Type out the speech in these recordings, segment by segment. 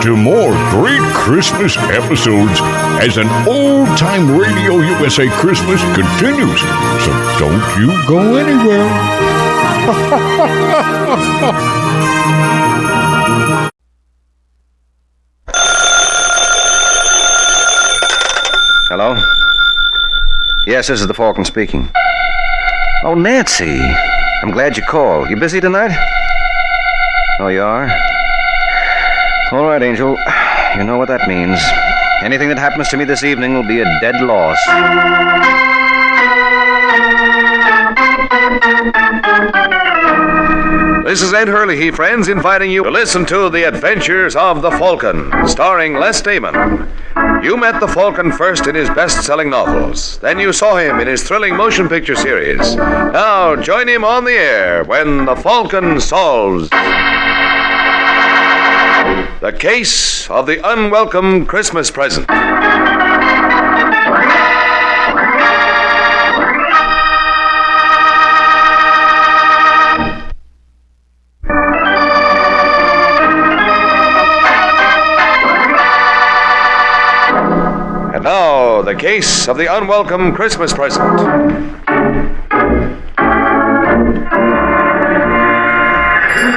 to more great Christmas episodes as an old-time Radio USA Christmas continues. So don't you go anywhere. Hello? Yes, this is the Falcon speaking. Oh, Nancy. I'm glad you called. You busy tonight? Oh, you are? All right, Angel. You know what that means. Anything that happens to me this evening will be a dead loss. This is Ed Hurley, friends, inviting you to listen to The Adventures of the Falcon, starring Les Damon. You met the Falcon first in his best-selling novels. Then you saw him in his thrilling motion picture series. Now join him on the air when the Falcon solves the case of the unwelcome Christmas present. And now, the case of the unwelcome Christmas present.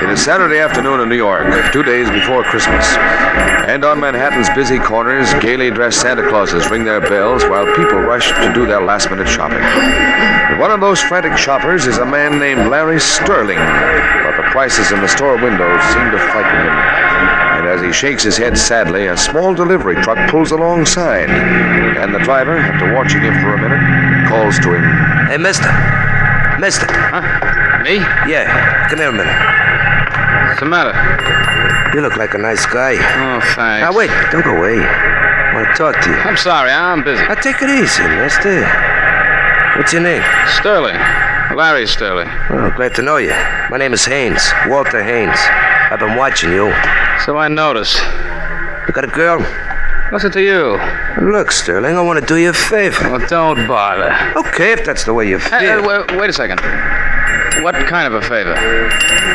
It is Saturday afternoon in New York, 2 days before Christmas. And on Manhattan's busy corners, gaily dressed Santa Clauses ring their bells while people rush to do their last-minute shopping. And one of those frantic shoppers is a man named Larry Sterling, but the prices in the store windows seem to frighten him. And as he shakes his head sadly, a small delivery truck pulls alongside. And the driver, after watching him for a minute, calls to him. Hey, mister. Mister. Huh? Me? Yeah, come here a minute. What's the matter? You look like a nice guy. Oh, thanks. Now, wait, don't go away. I want to talk to you. I'm sorry, I'm busy. Now, take it easy, mister. What's your name? Sterling. Larry Sterling. Oh, glad to know you. My name is Haynes, Walter Haynes. I've been watching you. So I notice. You got a girl? What's it to you? Look, Sterling, I want to do you a favor. Well, don't bother. Okay, if that's the way you feel. Wait a second. What kind of a favor?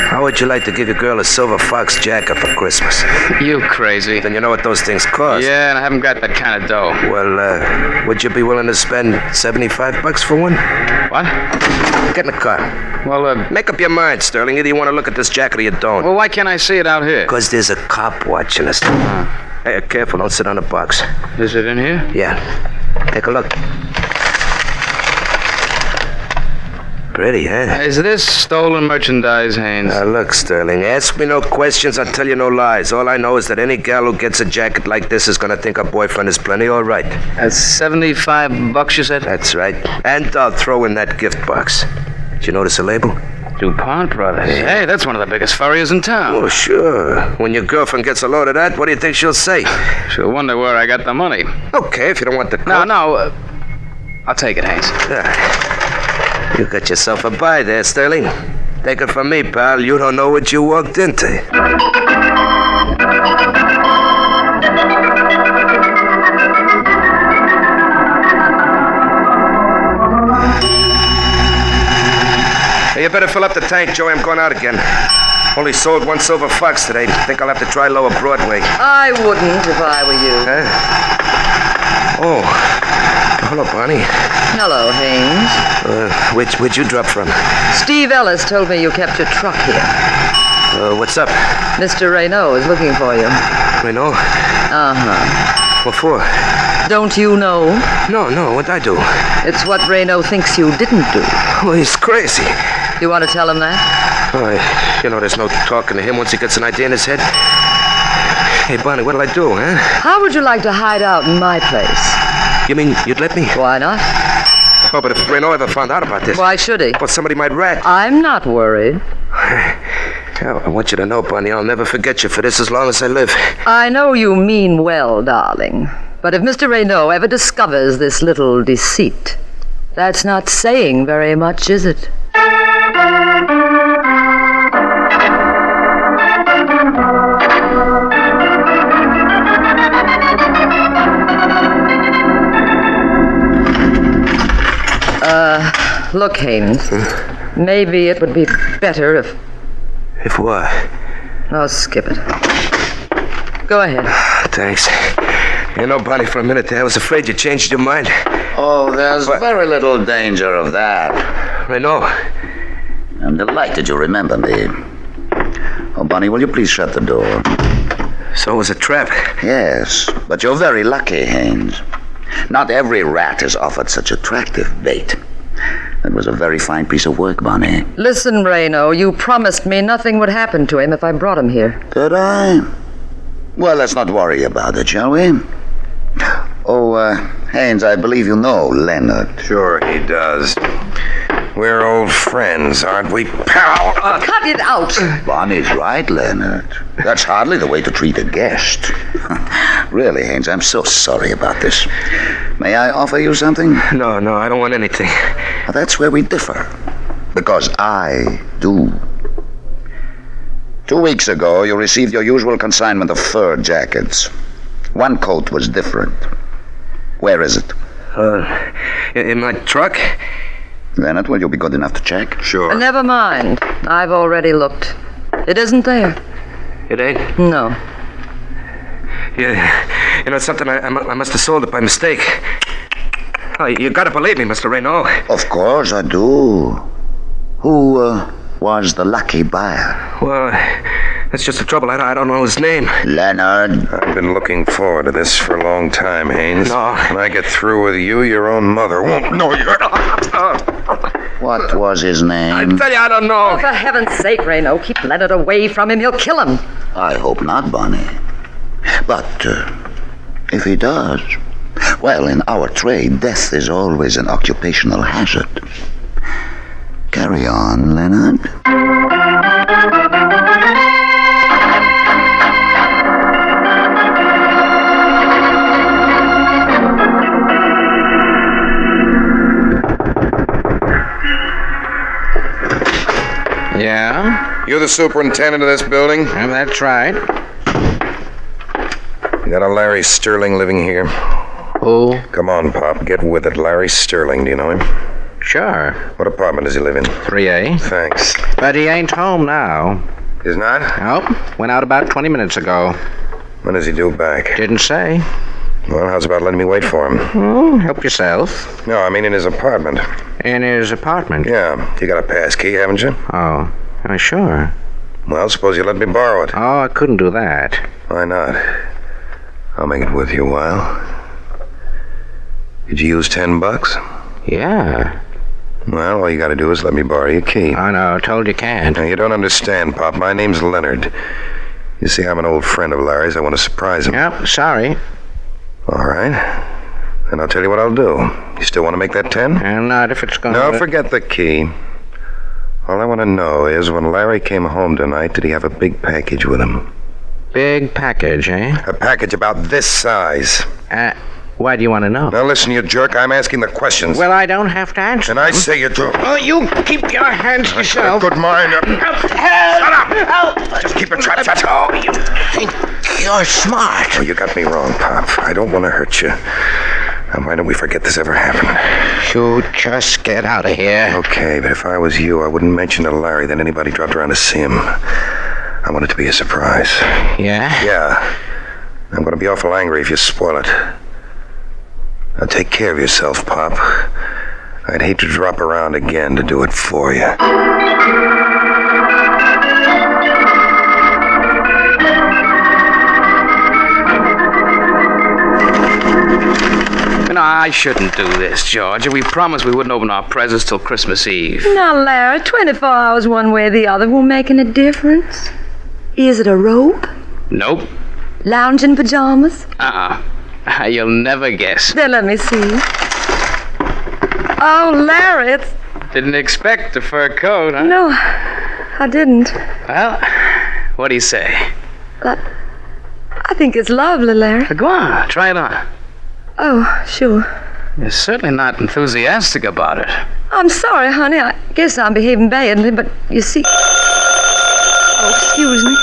How would you like to give your girl a silver fox jacket for Christmas? You crazy. Then you know what those things cost. Yeah, and I haven't got that kind of dough. Well, would you be willing to spend $75 for one? What? Get in the car. Well, Make up your mind, Sterling. Either you want to look at this jacket or you don't. Well, why can't I see it out here? Because there's a cop watching us. Hey, careful, don't sit on the box. Is it in here? Yeah. Take a look. Pretty, huh? Is this stolen merchandise, Haynes? Now, look, Sterling, ask me no questions, I'll tell you no lies. All I know is that any gal who gets a jacket like this is going to think her boyfriend is plenty all right. That's $75, you said? That's right. And I'll throw in that gift box. Did you notice the label? DuPont Brothers. Hey, that's one of the biggest furriers in town. Oh, sure. When your girlfriend gets a load of that, what do you think she'll say? She'll wonder where I got the money. Okay, if you don't want the coat. No, I'll take it, Haynes. You got yourself a buy there, Sterling. Take it from me, pal. You don't know what you walked into. Hey, you better fill up the tank, Joey. I'm going out again. Only sold one silver fox today. Think I'll have to try Lower Broadway. I wouldn't if I were you. Huh? Oh. Hello, Bonnie. Hello, Haynes. Where'd you drop from? Steve Ellis told me you kept your truck here. What's up? Mr. Raynaud is looking for you. Raynaud? Uh-huh. What for? Don't you know? No, what'd I do? It's what Raynaud thinks you didn't do. Oh, he's crazy. You want to tell him that? There's no talking to him once he gets an idea in his head. Hey, Bonnie, what'll I do, huh? How would you like to hide out in my place? You mean you'd let me? Why not? Oh, but if Raynaud ever found out about this... Why should he? Well, somebody might rat. I'm not worried. I want you to know, Bonnie, I'll never forget you for this as long as I live. I know you mean well, darling. But if Mr. Raynaud ever discovers this little deceit, that's not saying very much, is it? Look, Haynes. Maybe it would be better if... If what? Oh, skip it. Go ahead. Thanks. You know, Bonnie, for a minute there, I was afraid you changed your mind. Oh, there's very little danger of that. Renault. I'm delighted you remember me. Oh, Bonnie, will you please shut the door? So it was a trap. Yes, but you're very lucky, Haynes. Not every rat is offered such attractive bait. That was a very fine piece of work, Bonnie. Listen, Reno, you promised me nothing would happen to him if I brought him here. Did I? Well, let's not worry about it, shall we? Oh, Haynes, I believe you know Leonard. Sure he does. We're old friends, aren't we, pal? Cut it out! Bonnie's right, Leonard. That's hardly the way to treat a guest. Really, Haynes, I'm so sorry about this. May I offer you something? No, I don't want anything. Well, that's where we differ. Because I do. 2 weeks ago, you received your usual consignment of fur jackets. One coat was different. Where is it? In my truck? Leonard, will you be good enough to check? Sure. Never mind. I've already looked. It isn't there. It ain't? No. Yeah, you know something? I must have sold it by mistake. Oh, you gotta believe me, Mr. Renault. Of course I do. Who was the lucky buyer? Well, that's just the trouble. I don't know his name. Leonard. I've been looking forward to this for a long time, Haynes. No. When I get through with you, your own mother won't know you. What was his I name? tell you, I don't know. Oh, for heaven's sake, Reno, keep Leonard away from him. You'll kill him. I hope not, Bonnie. But if he does, well, in our trade, death is always an occupational hazard. Carry on, Leonard. Yeah? You the superintendent of this building? Well, that's right. You got a Larry Sterling living here? Who? Come on, Pop, get with it. Larry Sterling, do you know him? Sure. What apartment does he live in? 3A. Thanks. But he ain't home now. He's not? Nope. Went out about 20 minutes ago. When does he due back? Didn't say. Well, how's about letting me wait for him? Oh, help yourself. No, I mean in his apartment. In his apartment? Yeah. You got a pass key, haven't you? Oh, sure. Well, suppose you let me borrow it. Oh, I couldn't do that. Why not? I'll make it worth your while. Could you use $10? Yeah. Well, all you gotta do is let me borrow your key. I know, told you can't. Now, you don't understand, Pop. My name's Leonard. You see, I'm an old friend of Larry's. I want to surprise him. Yep, sorry. All right. Then I'll tell you what I'll do. You still want to make that 10? And not if it's gonna... No, forget the key. All I want to know is when Larry came home tonight, did he have a big package with him? Big package, eh? A package about this size. Why do you want to know? Now listen, you jerk. I'm asking the questions. Well, I don't have to answer. And I say you do. Oh, you keep your hands to yourself. Good mind. Shut up! Just keep your trap shut. Oh, you think you're smart. Oh, you got me wrong, Pop. I don't want to hurt you. Now, why don't we forget this ever happened? You just get out of here. Okay, but if I was you, I wouldn't mention to Larry that anybody dropped around to see him. I want it to be a surprise. Yeah? Yeah. I'm going to be awful angry if you spoil it. Now take care of yourself, Pop. I'd hate to drop around again to do it for you. No, I shouldn't do this, George. We promised we wouldn't open our presents till Christmas Eve. Now, Larry, 24 hours one way or the other won't make any difference. Is it a robe? Nope. Lounging pajamas? You'll never guess. Then let me see. Oh, Larry, it's... Didn't expect the fur coat, huh? No, I didn't. Well, what do you say? I think it's lovely, Larry. Go on, try it on. Oh, sure. You're certainly not enthusiastic about it. I'm sorry, honey. I guess I'm behaving badly, but you see... Oh, excuse me.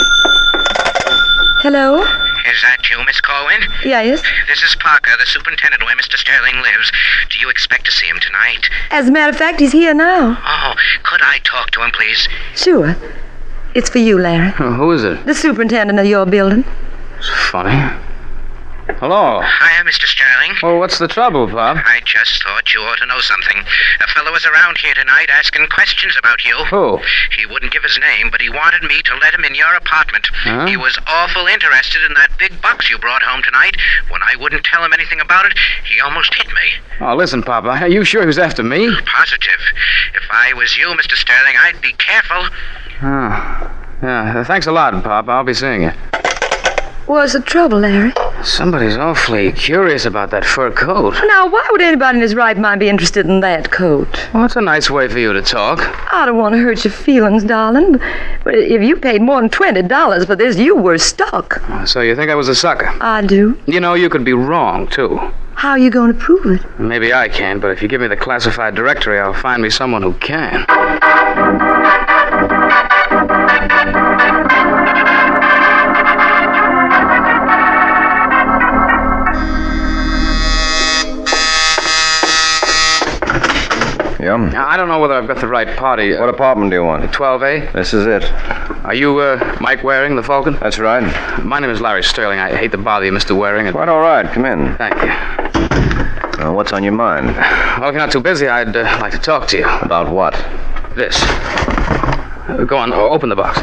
Hello? Is that you, Miss Corwin? Yes. This is Parker, the superintendent where Mr. Sterling lives. Do you expect to see him tonight? As a matter of fact, he's here now. Oh, could I talk to him, please? Sure. It's for you, Larry. Who is it? The superintendent of your building. It's funny. Hello. Hiya, Mr. Sterling. Well, what's the trouble, Bob? I just thought you ought to know something. A fellow was around here tonight asking questions about you. Who? He wouldn't give his name, but he wanted me to let him in your apartment. Huh? He was awful interested in that big box you brought home tonight. When I wouldn't tell him anything about it, he almost hit me. Oh, listen, Papa. Are you sure he was after me? Positive. If I was you, Mr. Sterling, I'd be careful. Oh. Yeah, thanks a lot, Pop. I'll be seeing you. What's the trouble, Larry? Somebody's awfully curious about that fur coat. Now, why would anybody in his right mind be interested in that coat? Well, that's a nice way for you to talk. I don't want to hurt your feelings, darling, but if you paid more than $20 for this, you were stuck. So you think I was a sucker? I do. You know, you could be wrong, too. How are you going to prove it? Maybe I can, but if you give me the classified directory, I'll find me someone who can. Yeah? Now, I don't know whether I've got the right party. What apartment do you want? 12A? This is it. Are you, Mike Waring, the Falcon? That's right. My name is Larry Sterling. I hate to bother you, Mr. Waring. Quite all right. Come in. Thank you. What's on your mind? Well, if you're not too busy, I'd like to talk to you. About what? This. Go on, open the box.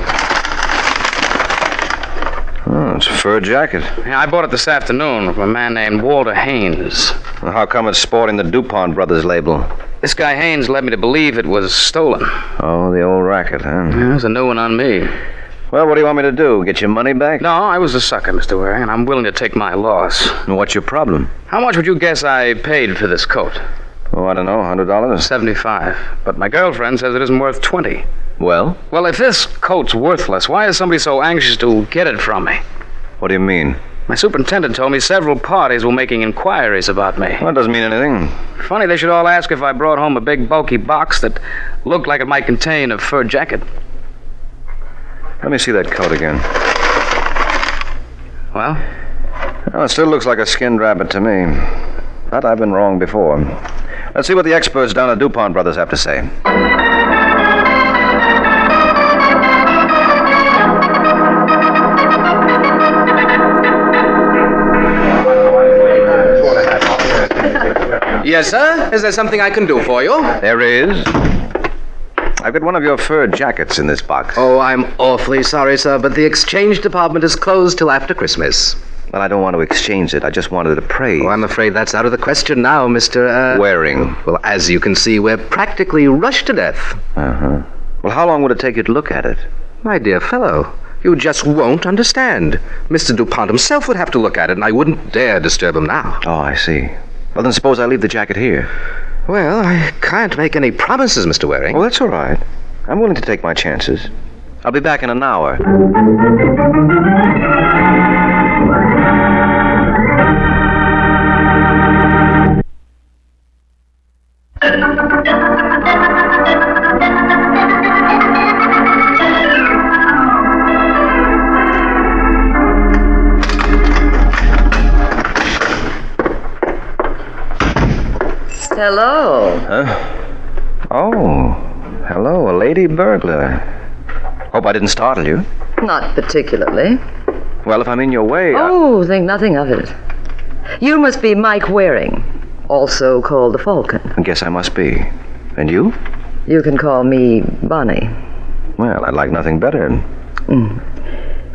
Oh, it's a fur jacket. Yeah, I bought it this afternoon from a man named Walter Haynes. Well, how come it's sporting the DuPont Brothers label? This guy Haynes led me to believe it was stolen. Oh, the old racket, huh? Yeah, there's a new one on me. Well, what do you want me to do? Get your money back? No, I was a sucker, Mr. Waring, and I'm willing to take my loss. What's your problem? How much would you guess I paid for this coat? Oh, I don't know, $100? $75. But my girlfriend says it isn't worth $20. Well? Well, if this coat's worthless, why is somebody so anxious to get it from me? What do you mean? My superintendent told me several parties were making inquiries about me. Well, that doesn't mean anything. Funny they should all ask if I brought home a big, bulky box that looked like it might contain a fur jacket. Let me see that coat again. Well? Well, it still looks like a skinned rabbit to me. But I've been wrong before. Let's see what the experts down at DuPont Brothers have to say. Yes, sir? Is there something I can do for you? There is. I've got one of your fur jackets in this box. Oh, I'm awfully sorry, sir, but the exchange department is closed till after Christmas. Well, I don't want to exchange it. I just wanted to praise. Oh, I'm afraid that's out of the question now, Mr. Waring. Well, as you can see, we're practically rushed to death. Uh-huh. Well, how long would it take you to look at it? My dear fellow, you just won't understand. Mr. DuPont himself would have to look at it, and I wouldn't dare disturb him now. Oh, I see. Well, then suppose I leave the jacket here. Well, I can't make any promises, Mr. Waring. Well, that's all right. I'm willing to take my chances. I'll be back in an hour. Hello. Huh? Oh, hello, a lady burglar. Hope I didn't startle you. Not particularly. Well, if I'm in your way... Oh, think nothing of it. You must be Mike Waring, also called the Falcon. I guess I must be. And you? You can call me Bonnie. Well, I'd like nothing better.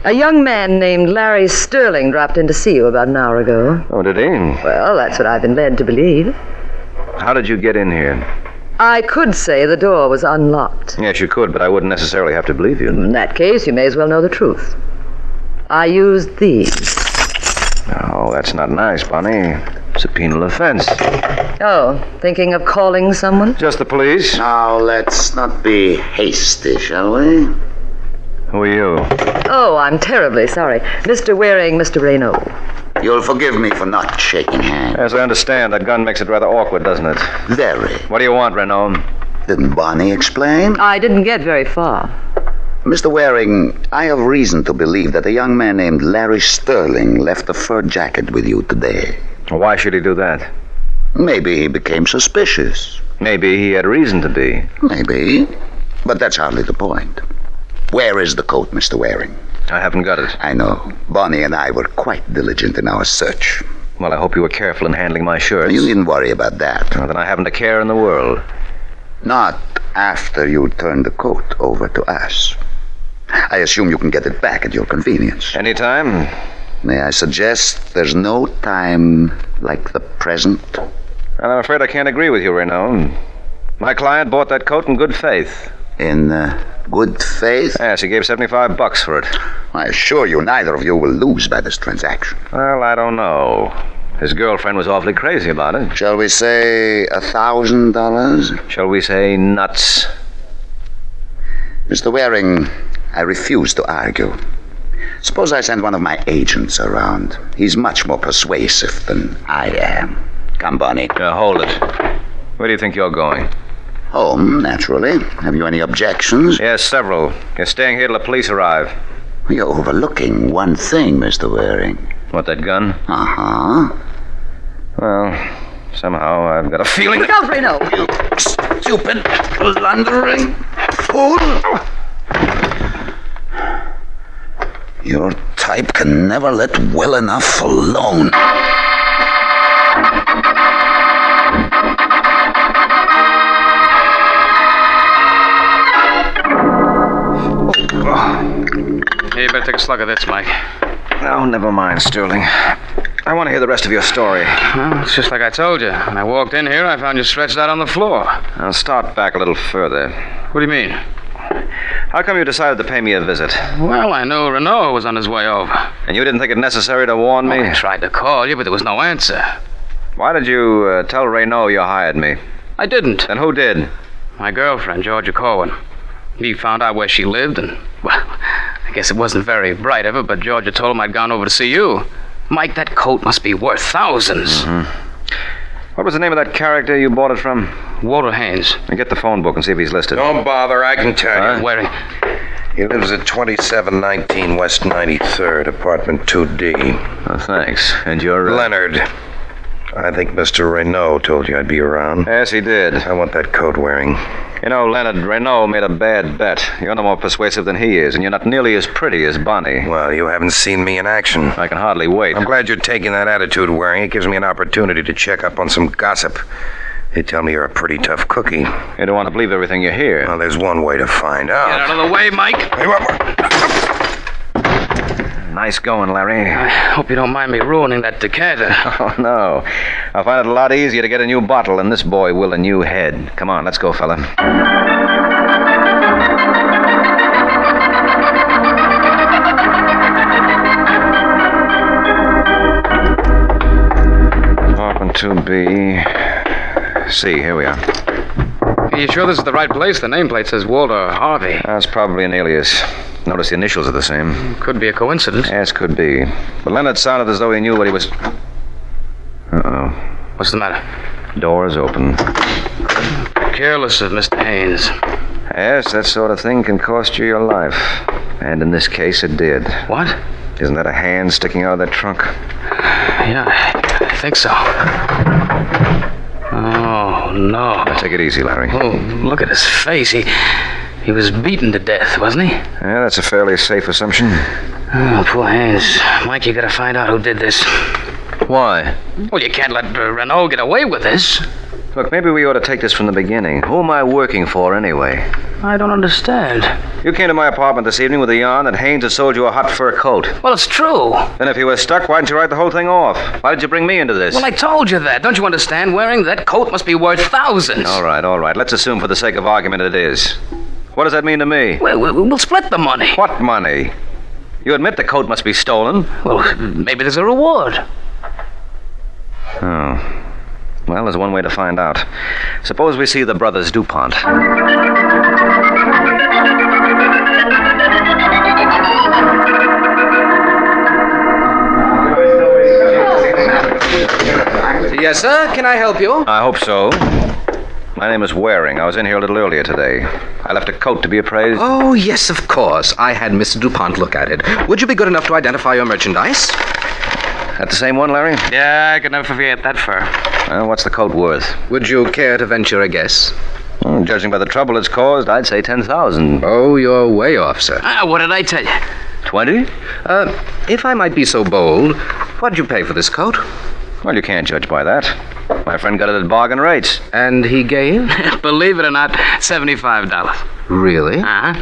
A young man named Larry Sterling dropped in to see you about an hour ago. Oh, did he? Well, that's what I've been led to believe. How did you get in here? I could say the door was unlocked. Yes, you could, but I wouldn't necessarily have to believe you. In that case, you may as well know the truth. I used these. Oh, that's not nice, Bonnie. It's a penal offense. Oh, thinking of calling someone? Just the police? Now, let's not be hasty, shall we? Who are you? Oh, I'm terribly sorry. Mr. Waring, Mr. Raynaud. You'll forgive me for not shaking hands. As I understand, that gun makes it rather awkward, doesn't it? Very. What do you want, Renaud? Didn't Bonnie explain? I didn't get very far. Mr. Waring, I have reason to believe that a young man named Larry Sterling left a fur jacket with you today. Why should he do that? Maybe he became suspicious. Maybe he had reason to be. Maybe. But that's hardly the point. Where is the coat, Mr. Waring? I haven't got it. I know. Bonnie and I were quite diligent in our search. Well, I hope you were careful in handling my shirts. You needn't worry about that. Well, then I haven't a care in the world. Not after you turn the coat over to us. I assume you can get it back at your convenience. Anytime? May I suggest there's no time like the present? Well, I'm afraid I can't agree with you, Renaud. My client bought that coat in good faith. In good faith? Yes, he gave $75 for it. I assure you neither of you will lose by this transaction. Well, I don't know. His girlfriend was awfully crazy about it. Shall we say $1,000? Shall we say nuts? Mr. Waring, I refuse to argue. Suppose I send one of my agents around. He's much more persuasive than I am. Come, Bonnie. Hold it. Where do you think you're going? Home, naturally. Have you any objections? Yes, several. You're staying here till the police arrive. You're overlooking one thing, Mr. Waring. What, that gun? Uh-huh. Well, somehow I've got a feeling... Look out, Reno! You stupid, blundering fool! Your type can never let well enough alone. Hey, you better take a slug of this, Mike. Oh, never mind, Sterling. I want to hear the rest of your story. Well, it's just like I told you. When I walked in here, I found you stretched out on the floor. I'll start back a little further. What do you mean? How come you decided to pay me a visit? Well, I knew Renaud was on his way over. And you didn't think it necessary to warn me? I tried to call you, but there was no answer. Why did you tell Renaud you hired me? I didn't. Then who did? My girlfriend, Georgia Corwin. He found out where she lived, and, well, I guess it wasn't very bright of her, but Georgia told him I'd gone over to see you. Mike, that coat must be worth thousands. Mm-hmm. What was the name of that character you bought it from? Walter Haynes. And get the phone book and see if he's listed. Don't bother, I can tell you. Waring. He lives at 2719 West 93rd, apartment 2D. Oh, thanks. And you're... Leonard. I think Mr. Renaud told you I'd be around. Yes, he did. I want that coat wearing. You know, Leonard, Renaud made a bad bet. You're no more persuasive than he is, and you're not nearly as pretty as Bonnie. Well, you haven't seen me in action. I can hardly wait. I'm glad you're taking that attitude, Waring. It gives me an opportunity to check up on some gossip. They tell me you're a pretty tough cookie. You don't want to believe everything you hear. Well, there's one way to find out. Get out of the way, Mike. Hey, what? Nice going, Larry. I hope you don't mind me ruining that decanter. Oh, no. I'll find it a lot easier to get a new bottle than this boy will a new head. Come on, let's go, fella. Apartment 2B. C, here we are. Are you sure this is the right place? The nameplate says Walter Harvey. That's probably an alias. Notice the initials are the same. Could be a coincidence. Yes, could be. But Leonard sounded as though he knew what he was... Uh-oh. What's the matter? Door's open. Careless of Mr. Haynes. Yes, that sort of thing can cost you your life. And in this case, it did. What? Isn't that a hand sticking out of that trunk? Yeah, I think so. Oh, no. Now, take it easy, Larry. Oh, look at his face. He was beaten to death, wasn't he? Yeah, that's a fairly safe assumption. Oh, poor Haynes. Mike, you gotta find out who did this. Why? Well, you can't let Renaud get away with this. Look, maybe we ought to take this from the beginning. Who am I working for, anyway? I don't understand. You came to my apartment this evening with a yarn that Haynes had sold you a hot fur coat. Well, it's true. Then if you were stuck, why didn't you write the whole thing off? Why did you bring me into this? Well, I told you that. Don't you understand, Waring? That coat must be worth thousands. All right. Let's assume for the sake of argument it is. What does that mean to me? We'll split the money. What money? You admit the coat must be stolen? Well, maybe there's a reward. Oh. Well, there's one way to find out. Suppose we see the brothers DuPont. Yes, sir. Can I help you? I hope so. My name is Waring. I was in here a little earlier today. I left a coat to be appraised. Oh, yes, of course. I had Mr. DuPont look at it. Would you be good enough to identify your merchandise? That the same one, Larry? Yeah, I could never forget that fur. Well, what's the coat worth? Would you care to venture a guess? Well, judging by the trouble it's caused, I'd say $10,000. Oh, you're way off, sir. What did I tell you? 20? If I might be so bold, what did you pay for this coat? Well, you can't judge by that. My friend got it at bargain rates. And he gave? Believe it or not, $75. Really? Uh-huh.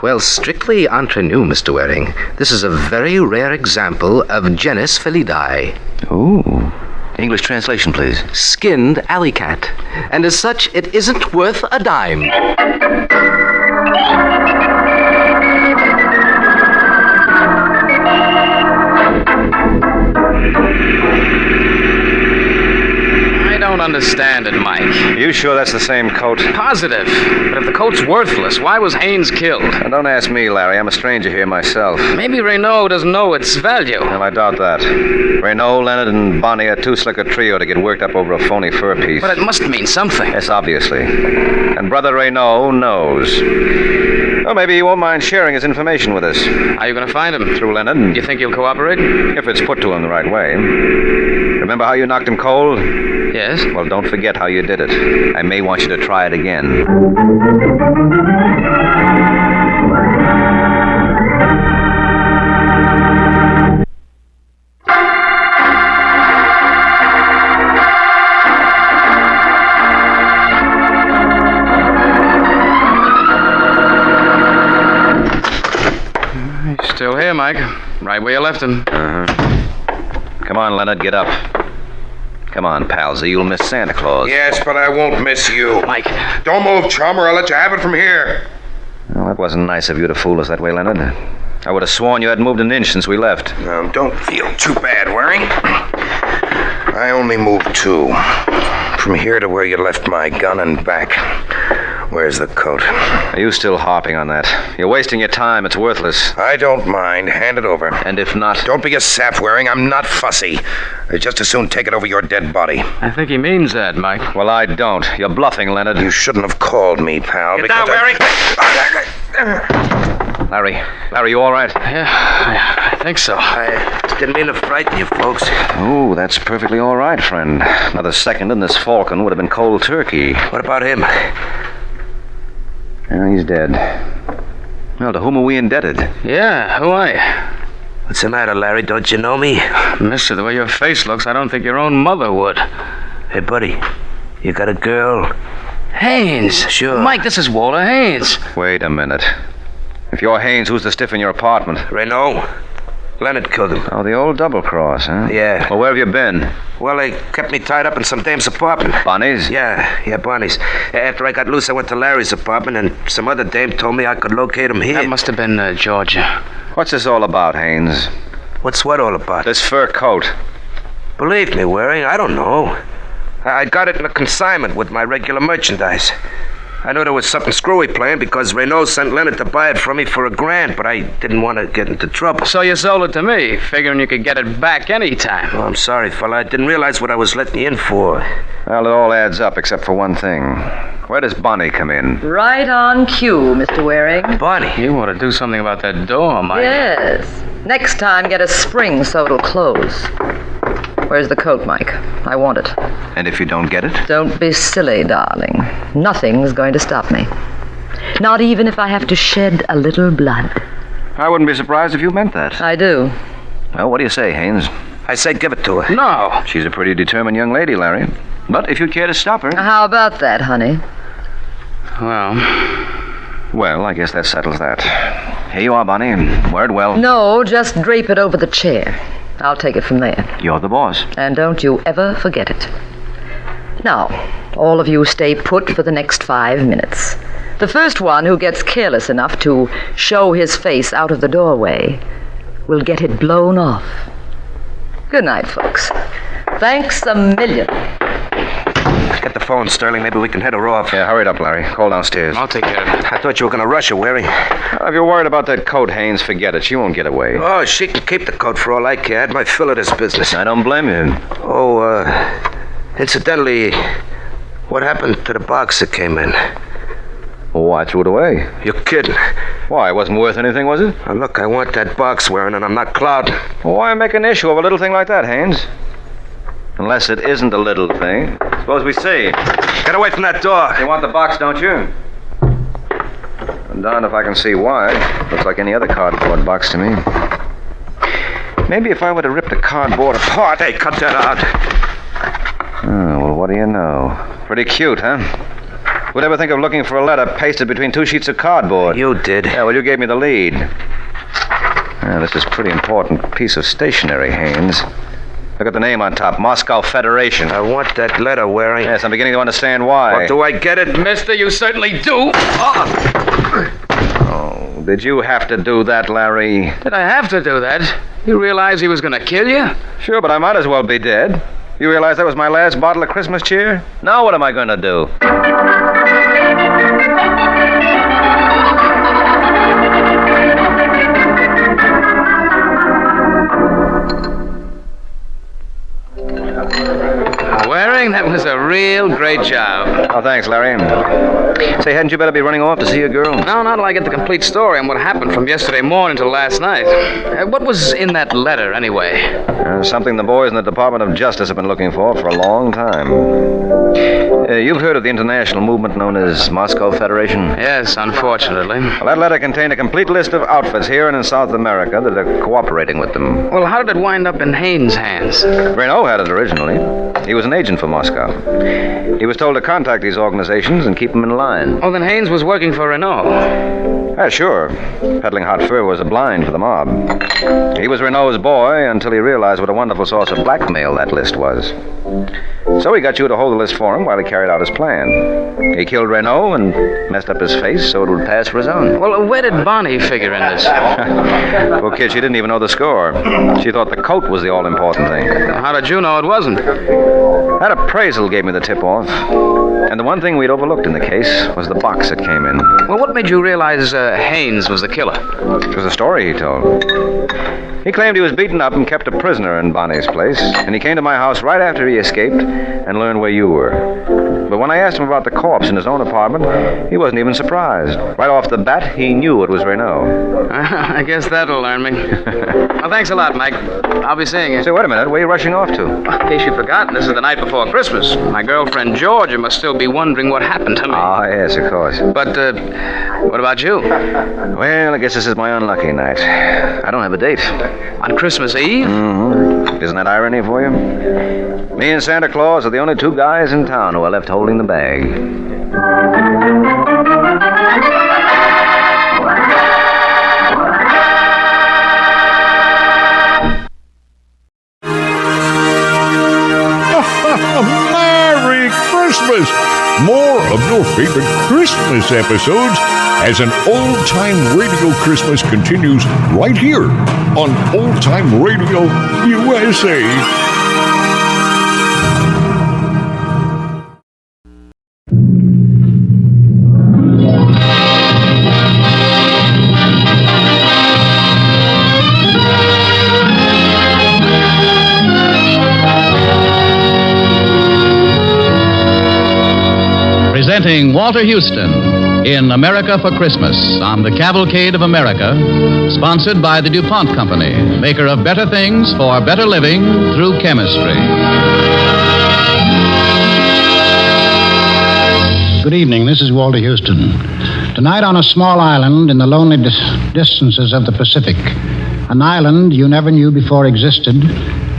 Well, strictly entre nous, Mr. Waring, this is a very rare example of genus felidae. Ooh. English translation, please. Skinned alley cat. And as such, it isn't worth a dime. I don't understand it, Mike. You sure that's the same coat? Positive. But if the coat's worthless, why was Haynes killed? Now, don't ask me, Larry. I'm a stranger here myself. Maybe Renault doesn't know its value. Well, I doubt that. Renault, Leonard, and Bonnie are too slick a trio to get worked up over a phony fur piece. But it must mean something. Yes, obviously. And Brother Renault knows. Well, maybe he won't mind sharing his information with us. How are you going to find him? Through Leonard. You think he'll cooperate? If it's put to him the right way. Remember how you knocked him cold? Yes. Well, don't forget how you did it. I may want you to try it again. He's still here, Mike. Right where you left him. Uh-huh. Come on, Leonard, get up. Come on, pals, or you'll miss Santa Claus. Yes, but I won't miss you. Mike. Don't move, chum, or I'll let you have it from here. Well, that wasn't nice of you to fool us that way, Leonard. I would have sworn you hadn't moved an inch since we left. Now, don't feel too bad, Waring. I only moved 2. From here to where you left my gun and back. Where's the coat? Are you still harping on that? You're wasting your time. It's worthless. I don't mind. Hand it over. And if not... Don't be a sap, Waring. I'm not fussy. I'd just as soon take it over your dead body. I think he means that, Mike. Well, I don't. You're bluffing, Leonard. You shouldn't have called me, pal. Get down, Waring. Larry, you all right? Yeah, I think so. I didn't mean to frighten you folks. Oh, that's perfectly all right, friend. Another second and this Falcon would have been cold turkey. What about him? Well, he's dead. Well, to whom are we indebted? Yeah, who are you? What's the matter, Larry? Don't you know me? Mister, the way your face looks, I don't think your own mother would. Hey, buddy, you got a girl? Haynes. Sure. Mike, this is Walter Haynes. Wait a minute. If you're Haynes, who's the stiff in your apartment? Renault. Leonard killed him. Oh, the old double-cross, huh? Yeah. Well, where have you been? Well, they kept me tied up in some dame's apartment. Bonnie's? Yeah, Bonnie's. After I got loose, I went to Larry's apartment, and some other dame told me I could locate him here. That must have been Georgia. What's this all about, Haynes? What's what all about? This fur coat. Believe me, Waring, I don't know. I got it in a consignment with my regular merchandise. I knew there was something screwy playing because Renault sent Leonard to buy it from me for $1,000, but I didn't want to get into trouble. So you sold it to me, figuring you could get it back any time. Oh, I'm sorry, fella. I didn't realize what I was letting you in for. Well, it all adds up except for one thing. Where does Bonnie come in? Right on cue, Mr. Waring. Bonnie? You ought to do something about that door, Mike. Yes. Next time, get a spring so it'll close. Where's the coat, Mike? I want it. And if you don't get it? Don't be silly, darling. Nothing's going to stop me. Not even if I have to shed a little blood. I wouldn't be surprised if you meant that. I do. Well, what do you say, Haynes? I say give it to her. No. She's a pretty determined young lady, Larry. But if you'd care to stop her... How about that, honey? Well, I guess that settles that. Here you are, Bonnie. Wear it well. No, just drape it over the chair. I'll take it from there. You're the boss. And don't you ever forget it. Now, all of you stay put for the next 5 minutes. The first one who gets careless enough to show his face out of the doorway will get it blown off. Good night, folks. Thanks a million. Get the phone, Sterling. Maybe we can head her off. Yeah, hurry it up, Larry. Call downstairs. I'll take care of it. I thought you were going to rush her, Waring. If you're worried about that coat, Haynes, forget it. She won't get away. Oh, she can keep the coat for all I care. I had my fill of this business. I don't blame you. Oh, incidentally, what happened to the box that came in? Oh, I threw it away. You're kidding. Why, it wasn't worth anything, was it? Now, look, I want that box, Waring, and I'm not clouding. Well, why make an issue of a little thing like that, Haynes? Unless it isn't a little thing. Suppose we see. Get away from that door. You want the box, don't you? I'm darned if I can see why. Looks like any other cardboard box to me. Maybe if I were to rip the cardboard apart... Hey, cut that out. Oh, well, what do you know? Pretty cute, huh? Who'd ever think of looking for a letter pasted between two sheets of cardboard? You did. Yeah, well, you gave me the lead. This is a pretty important piece of stationery, Haynes. Look at the name on top, Moscow Federation. I want that letter, Waring. Yes, I'm beginning to understand why. Well, do I get it? Mister, you certainly do. Oh, did you have to do that, Larry? Did I have to do that? You realize he was going to kill you? Sure, but I might as well be dead. You realize that was my last bottle of Christmas cheer? Now what am I going to do? Waring, that was a real great job. Oh, thanks, Larry. Say, hadn't you better be running off to see a girl? No, not till I get the complete story on what happened from yesterday morning till last night. What was in that letter, anyway? Something the boys in the Department of Justice have been looking for a long time. You've heard of the international movement known as Moscow Federation? Yes, unfortunately. Well, that letter contained a complete list of outfits here and in South America that are cooperating with them. Well, how did it wind up in Haynes' hands? Renault had it originally. He was an agent for Moscow. He was told to contact these organizations and keep them in line. Oh, then Haynes was working for Renault. Yeah, sure. Peddling hot fur was a blind for the mob. He was Renault's boy until he realized what a wonderful source of blackmail that list was. So he got you to hold the list for him while he carried out his plan. He killed Renault and messed up his face so it would pass for his own. Well, where did Bonnie figure in this? Poor kid, she didn't even know the score. She thought the coat was the all-important thing. How did you know it wasn't? That appraisal gave me the tip-off. And the one thing we'd overlooked in the case was the box it came in. Well, what made you realize Haynes was the killer? It was a story he told. He claimed he was beaten up and kept a prisoner in Bonnie's place, and he came to my house right after he escaped and learned where you were. But when I asked him about the corpse in his own apartment, he wasn't even surprised. Right off the bat, he knew it was Renault. I guess that'll learn me. Well, thanks a lot, Mike. I'll be seeing you. Say, wait a minute. Where are you rushing off to? In case you've forgotten, this is the night before Christmas. My girlfriend Georgia must still be wondering what happened to me. Ah, yes, of course. But, what about you? Well, I guess this is my unlucky night. I don't have a date. On Christmas Eve? Mm-hmm. Isn't that irony for you? Me and Santa Claus are the only two guys in town who are left holding the bag. Merry Christmas! More of your favorite Christmas episodes as an old-time radio Christmas continues right here on Old Time Radio USA. Presenting Walter Houston in America for Christmas on the Calvacade of America, sponsored by the DuPont Company, maker of better things for better living through chemistry. Good evening. This is Walter Houston. Tonight on a small island in the lonely distances of the Pacific, an island you never knew before existed,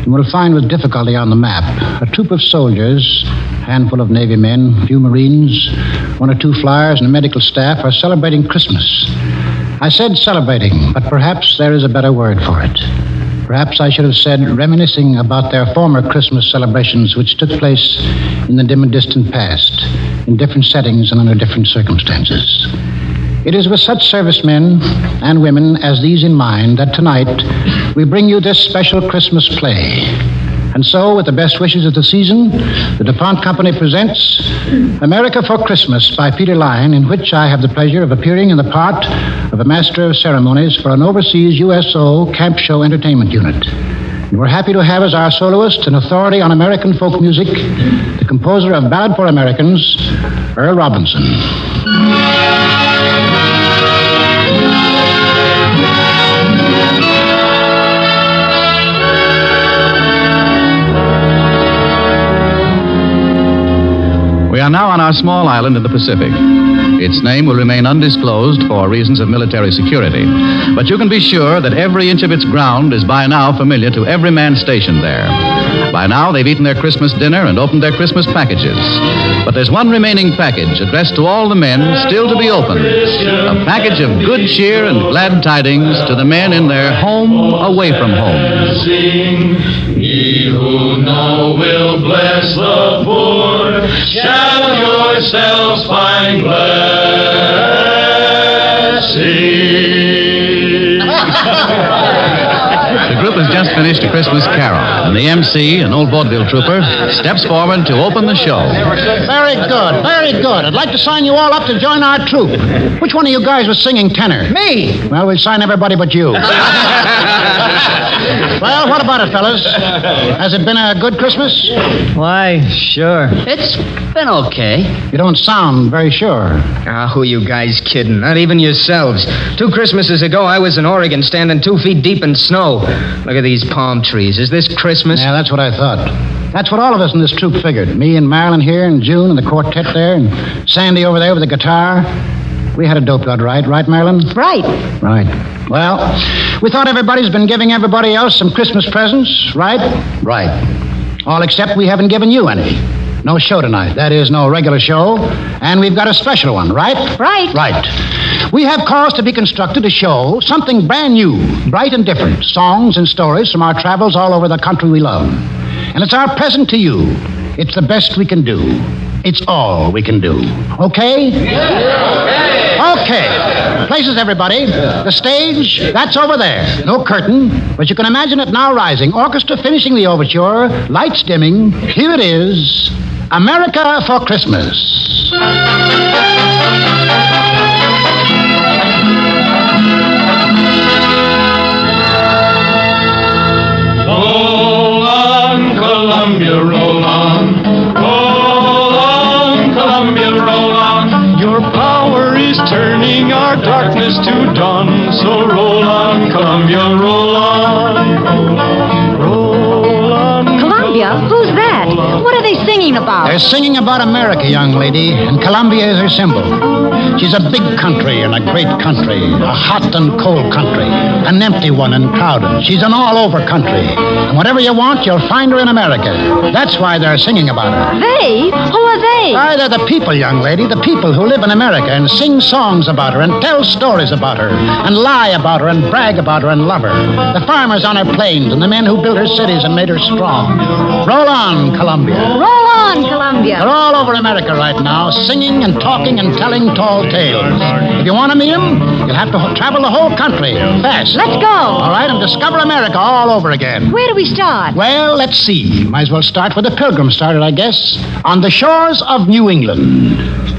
you will find with difficulty on the map, a troop of soldiers, a handful of Navy men, a few Marines, one or two flyers, and a medical staff are celebrating Christmas. I said celebrating, but perhaps there is a better word for it. Perhaps I should have said reminiscing about their former Christmas celebrations which took place in the dim and distant past, in different settings and under different circumstances. It is with such servicemen and women as these in mind that tonight we bring you this special Christmas play. And so, with the best wishes of the season, the DuPont Company presents America for Christmas by Peter Lyon, in which I have the pleasure of appearing in the part of a master of ceremonies for an overseas USO camp show entertainment unit. And we're happy to have as our soloist an authority on American folk music, the composer of Ballad for Americans, Earl Robinson. We are now on our small island in the Pacific. Its name will remain undisclosed for reasons of military security. But you can be sure that every inch of its ground is by now familiar to every man stationed there. By now, they've eaten their Christmas dinner and opened their Christmas packages. But there's one remaining package addressed to all the men still to be opened. A package of good cheer and glad tidings to the men in their home away from home. He who now will bless the poor, shall yourselves find blessing. The group has just finished a Christmas carol, and the MC, an old vaudeville trooper, steps forward to open the show. Very good, very good. I'd like to sign you all up to join our troupe. Which one of you guys was singing tenor? Me. Well, we'll sign everybody but you. Well, what about it, fellas? Has it been a good Christmas? Why, sure. It's been okay. You don't sound very sure. Who you guys kidding? Not even yourselves. 2 Christmases ago, I was in Oregon standing 2 feet deep in snow. Look at these palm trees. Is this Christmas? Yeah, that's what I thought. That's what all of us in this troupe figured. Me and Marilyn here, and June, and the quartet there, and Sandy over there with the guitar. We had a dope lot, right, Marilyn? Right. Right. Well, we thought everybody's been giving everybody else some Christmas presents, right? Right. All except we haven't given you any. No show tonight. That is, no regular show. And we've got a special one, right? Right. Right. We have caused to be constructed to show something brand new, bright and different. Songs and stories from our travels all over the country we love. And it's our present to you. It's the best we can do. It's all we can do. Okay? Okay. Places, everybody. The stage, that's over there. No curtain, but you can imagine it now rising. Orchestra finishing the overture, lights dimming. Here it is, America for Christmas. Roll on, Columbia, roll on. Roll on, Columbia, roll on. Your power is turning our darkness to dawn. So roll on, Columbia, roll on. Roll on. Columbia? Who's that? What are they singing about? They're singing about America, young lady, and Columbia is her symbol. She's a big country and a great country, a hot and cold country, an empty one and crowded. She's an all-over country, and whatever you want, you'll find her in America. That's why they're singing about her. They? Who are they? Why, they're the people, young lady, the people who live in America and sing songs about her and tell stories about her and lie about her and brag about her and love her. The farmers on her plains and the men who built her cities and made her strong. Roll on, Columbia. Roll on, Columbia. They're all over America right now, singing and talking and telling tall tales. If you want to meet them, you'll have to travel the whole country fast. Let's go. All right, and discover America all over again. Where do we start? Well, let's see. Might as well start where the Pilgrims started, I guess. On the shores of New England.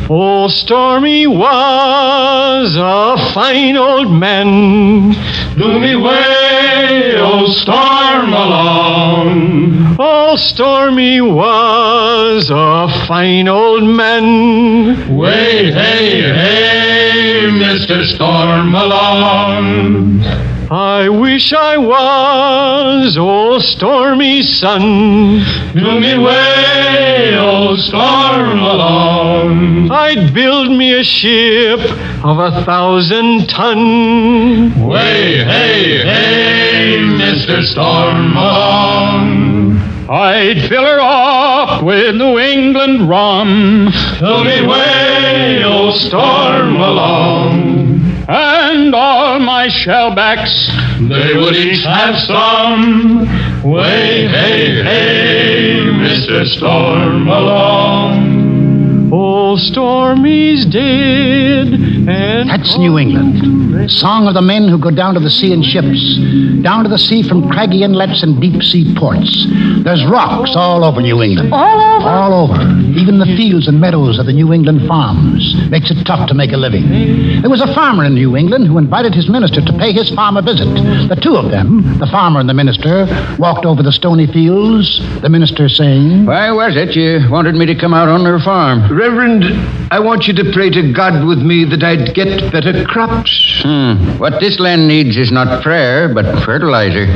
Oh, Stormy was a fine old man. Do me way, oh, storm along. Oh, Stormy was a fine old man. Way, hey, hey, Mr. Storm along. I wish I was old Stormy's son. Do me way, old storm along. I'd build me a ship of 1,000 ton. Way, hey, hey, Mr. Storm along. I'd fill her up with New England rum. Do me way, old storm along. And all my shellbacks, they would each have some. Way, hey, hey, Mr. Storm along. Old Stormy's dead, and that's New England. Song of the men who go down to the sea in ships, down to the sea from craggy inlets and deep sea ports. There's rocks all over New England. All over? All over. Even the fields and meadows of the New England farms. Makes it tough to make a living. There was a farmer in New England who invited his minister to pay his farm a visit. The two of them, the farmer and the minister, walked over the stony fields, the minister saying, "Why was it you wanted me to come out on your farm?" "Reverend, I want you to pray to God with me that I'd get better crops." What this land needs is not prayer, but fertilizer.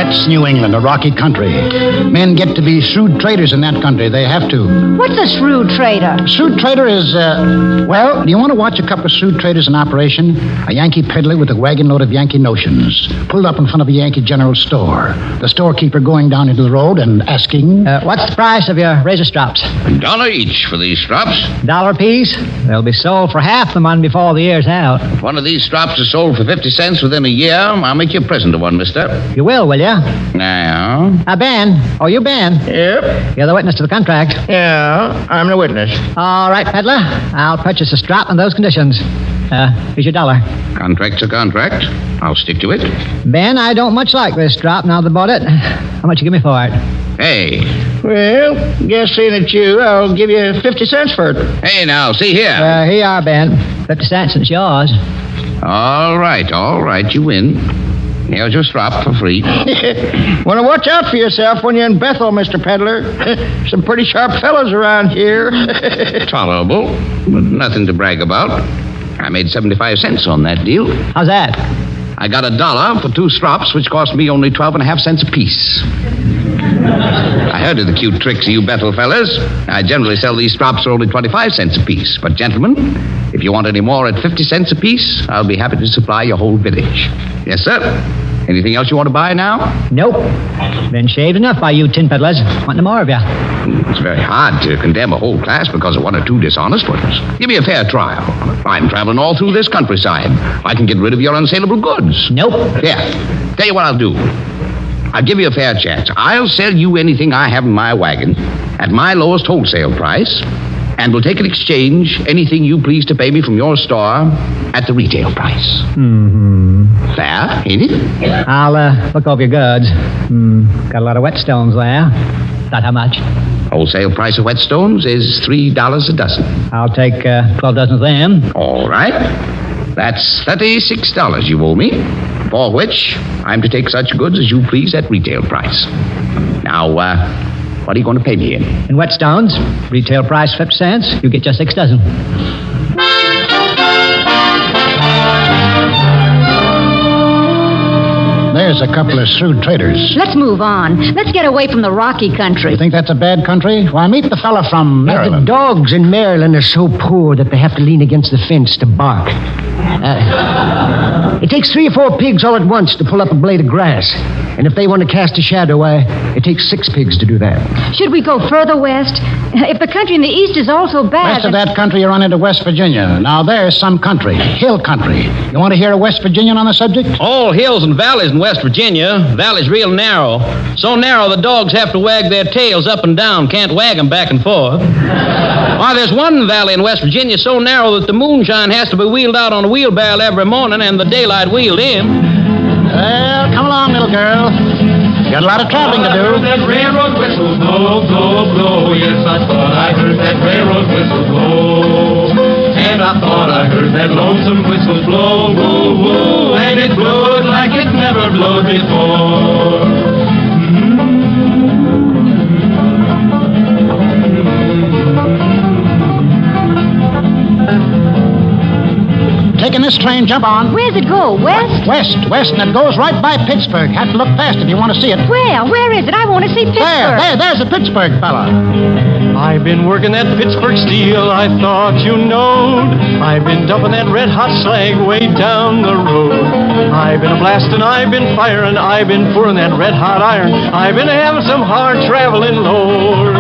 That's New England, a rocky country. Men get to be shrewd traders in that country. They have to. What's a shrewd trader? Shrewd trader is, well, do you want to watch a couple of shrewd traders in operation? A Yankee peddler with a wagon load of Yankee notions pulled up in front of a Yankee general store. The storekeeper going down into the road and asking... what's the price of your razor strops? $1 each for these strops. $1 apiece? They'll be sold for half the money before the year's out. If one of these strops is sold for 50 cents within a year, I'll make you a present of one, mister. You will you? Now? Ben. Oh, you Ben? Yep. You're the witness to the contract. Yeah, I'm the witness. All right, peddler. I'll purchase a strap on those conditions. Here's your $1. Contract's a contract. I'll stick to it. Ben, I don't much like this strap now that I bought it. How much you give me for it? Hey. Well, guess seeing it's you, I'll give you 50 cents for it. Hey, now, see here. Here you are, Ben. 50 cents, it's yours. All right, you win. Here's your strap for free. Want to watch out for yourself when you're in Bethel, Mr. Peddler. Some pretty sharp fellows around here. Tolerable, but nothing to brag about. I made 75 cents on that deal. How's that? I got $1 for 2 strops, which cost me only 12.5 cents apiece. I heard of the cute tricks of you Bethel fellas. I generally sell these strops for only 25 cents apiece. But, gentlemen, if you want any more at 50 cents apiece, I'll be happy to supply your whole village. Yes, sir. Anything else you want to buy now? Nope. Been shaved enough by you tin peddlers. Want no more of you. It's very hard to condemn a whole class because of 1 or 2 dishonest ones. Give me a fair trial. I'm traveling all through this countryside. I can get rid of your unsaleable goods. Nope. Here, tell you what I'll do. I'll give you a fair chance. I'll sell you anything I have in my wagon at my lowest wholesale price, and we'll take in exchange anything you please to pay me from your store at the retail price. Mm-hmm. Fair, ain't it? I'll look over your goods. Got a lot of whetstones there. About how much? Wholesale price of whetstones is $3 a dozen. I'll take 12 dozen of them. All right. That's $36 you owe me, for which I'm to take such goods as you please at retail price. Now, what are you going to pay me in? In whetstones, retail price 50 cents. You get just 6 dozen. There's a couple of shrewd traders. Let's move on. Let's get away from the rocky country. You think that's a bad country? Why, meet the fella from Maryland. The dogs in Maryland are so poor that they have to lean against the fence to bark. It takes 3 or 4 pigs all at once to pull up a blade of grass. And if they want to cast a shadow, why, it takes 6 pigs to do that. Should we go further west? If the country in the east is also bad... West of that country, you run into West Virginia. Now, there's some country. Hill country. You want to hear a West Virginian on the subject? All hills and valleys in West Virginia. Valley's real narrow. So narrow the dogs have to wag their tails up and down. Can't wag them back and forth. Why, there's one valley in West Virginia so narrow that the moonshine has to be wheeled out on a wheelbarrow every morning and the daylight wheeled in. Well, come along, little girl. You got a lot of traveling to do. I heard that railroad whistle blow, blow, blow. Yes, I thought I heard that railroad whistle blow. And I thought I heard that lonesome whistle blow, woo, woo. And it blowed like it never blowed before. Taking this train, jump on. Where's it go? West? West, and it goes right by Pittsburgh. Have to look fast if you want to see it. Where is it? I want to see Pittsburgh. There's a Pittsburgh fella. I've been working that Pittsburgh steel, I thought you knowed. I've been dumping that red-hot slag way down the road. I've been blasting, I've been firing, I've been pouring that red-hot iron. I've been having some hard traveling, Lord.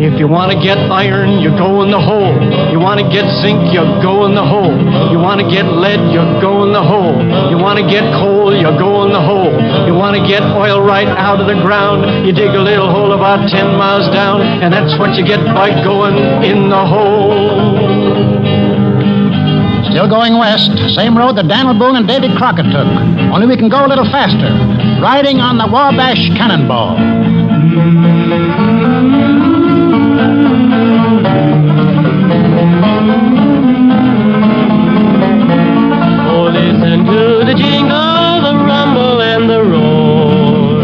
If you want to get iron, you go in the hole. You want to get zinc, you go in the hole. You want to get lead, you go in the hole. You want to get coal, you go in the hole. You want to get oil right out of the ground, you dig a little hole about 10 miles down, and that's what you get by going in the hole. Still going west. Same road that Daniel Boone and Davy Crockett took. Only we can go a little faster. Riding on the Wabash Cannonball. Oh, listen to the jingle, the rumble, and the roar.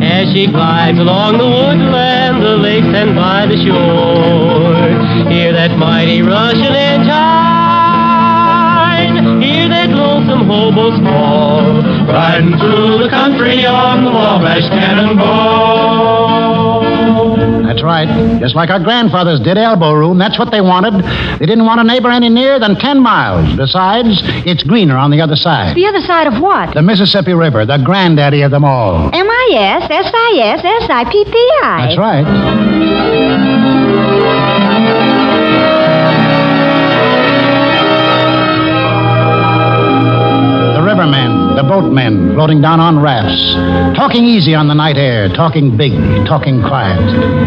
As she glides along the woodland, the lake lakes and by the shore. Hear that mighty Russian engine, hear that lonesome hobo squall, riding through the country on the Wabash Cannonball. That's right. Just like our grandfathers did elbow room. That's what they wanted. They didn't want a neighbor any nearer than 10 miles. Besides, it's greener on the other side. The other side of what? The Mississippi River, the granddaddy of them all. M-I-S-S-I-S-S-I-P-P-I. That's right. Rivermen, the boatmen, floating down on rafts, talking easy on the night air, talking big, talking quiet,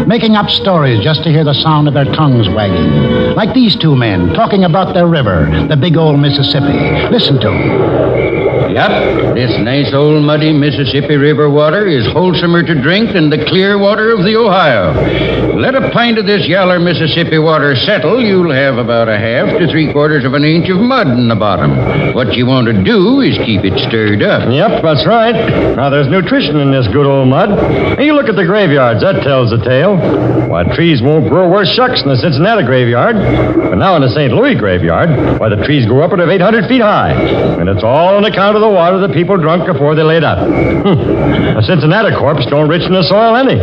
making up stories just to hear the sound of their tongues wagging. Like these two men, talking about their river, the big old Mississippi. Listen to them. Yep, this nice old muddy Mississippi River water is wholesomer to drink than the clear water of the Ohio. Let a pint of this yaller Mississippi water settle, you'll have about a half to 3/4 of an inch of mud in the bottom. What you want to do is keep it stirred up. Yep, that's right. Now, there's nutrition in this good old mud. And you look at the graveyards, that tells the tale. Why, trees won't grow worth shucks in the Cincinnati graveyard. But now in the St. Louis graveyard, why, the trees grow upward of 800 feet high. And it's all on account of the water the people drunk before they laid out. A Cincinnati corpse don't richen the soil any.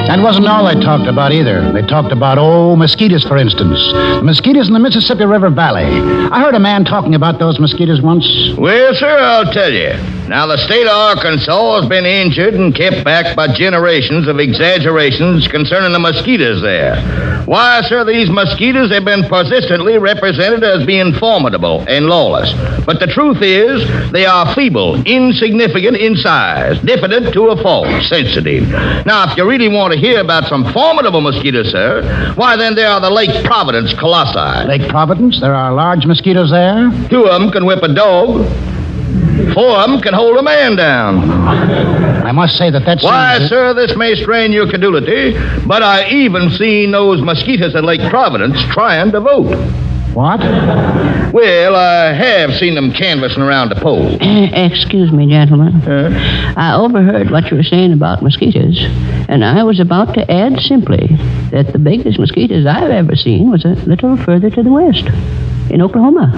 That wasn't all they talked about either. They talked about, mosquitoes, for instance. The mosquitoes in the Mississippi River Valley. I heard a man talking about those mosquitoes once. Well, sir, I'll tell you. Now, the state of Arkansas has been injured and kept back by generations of exaggerations concerning the mosquitoes there. Why, sir, these mosquitoes have been persistently represented as being formidable and lawless. But the truth is, they are feeble, insignificant in size, diffident to a fault, sensitive. Now, if you really want to hear about some formidable mosquitoes, sir, why, then there are the Lake Providence colossi. Lake Providence? There are large mosquitoes there? 2 of them can whip a dog. 4 of them can hold a man down. I must say that that's... Why, sir, this may strain your credulity, but I even seen those mosquitoes at Lake Providence trying to vote. What? Well, I have seen them canvassing around the polls. Excuse me, gentlemen. I overheard what you were saying about mosquitoes, and I was about to add simply that the biggest mosquitoes I've ever seen was a little further to the west, in Oklahoma.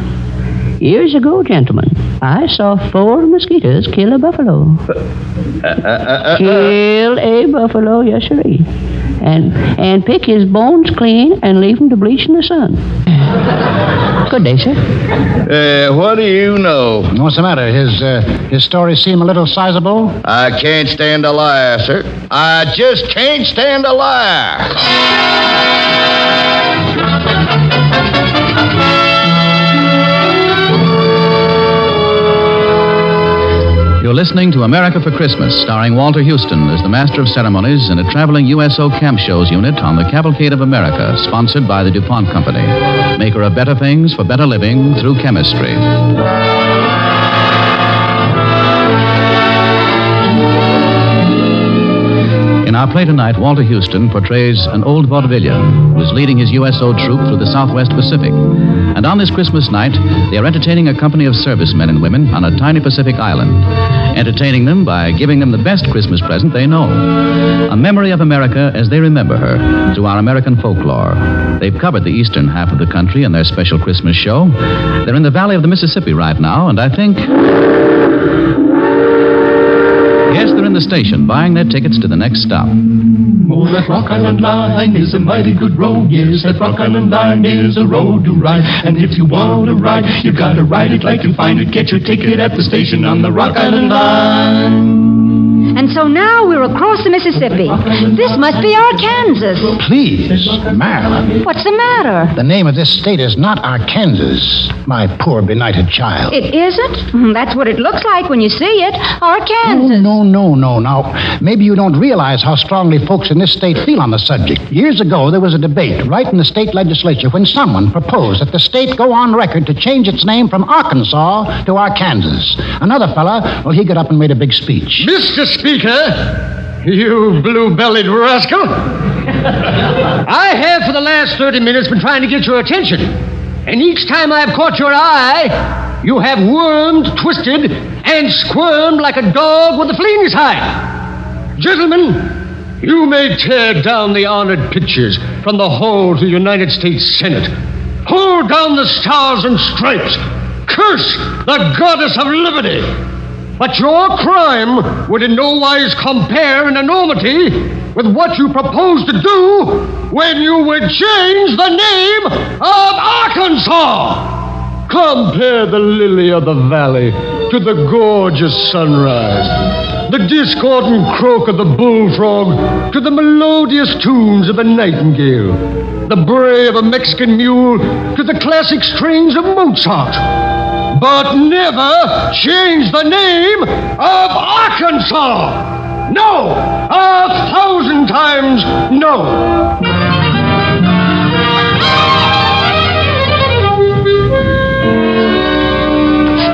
Years ago, gentlemen, I saw 4 mosquitoes kill a buffalo. Kill a buffalo, yes, sirree. And pick his bones clean and leave him to bleach in the sun. Good day, sir. What do you know? What's the matter? His stories seem a little sizable? I can't stand a liar, sir. I just can't stand a liar. You're listening to America for Christmas, starring Walter Houston as the Master of Ceremonies in a traveling USO camp shows unit on the Calvacade of America, sponsored by the DuPont Company, maker of better things for better living through chemistry. In our play tonight, Walter Houston portrays an old vaudevillian who is leading his USO troop through the Southwest Pacific. And on this Christmas night, they are entertaining a company of servicemen and women on a tiny Pacific island, entertaining them by giving them the best Christmas present they know, a memory of America as they remember her through our American folklore. They've covered the eastern half of the country in their special Christmas show. They're in the valley of the Mississippi right now, and I think... Yes, they're in the station, buying their tickets to the next stop. Oh, that Rock Island line is a mighty good road. Yes, that Rock Island line is a road to ride. And if you want to ride, you gotta ride it like you find it. Get your ticket at the station on the Rock Island line. And so now we're across the Mississippi. This must be Arkansas. Please, ma'am. What's the matter? The name of this state is not Arkansas, my poor benighted child. It isn't? That's what it looks like when you see it. Arkansas. No. Now, maybe you don't realize how strongly folks in this state feel on the subject. Years ago, there was a debate right in the state legislature when someone proposed that the state go on record to change its name from Arkansas to Arkansas. Another fella, well, he got up and made a big speech. Mr. Speaker, you blue-bellied rascal, I have for the last 30 minutes been trying to get your attention. And each time I've caught your eye, You have wormed, twisted, and squirmed like a dog with a flea in his hide. Gentlemen, you may tear down the honored pictures from the hall to the United States Senate. Pull down the stars and stripes. Curse the goddess of liberty. But your crime would in no wise compare in enormity with what you propose to do when you would change the name of Arkansas. Compare the lily of the valley to the gorgeous sunrise, the discordant croak of the bullfrog to the melodious tunes of a nightingale, the bray of a Mexican mule to the classic strains of Mozart. But never change the name of Arkansas! No! 1,000 times no!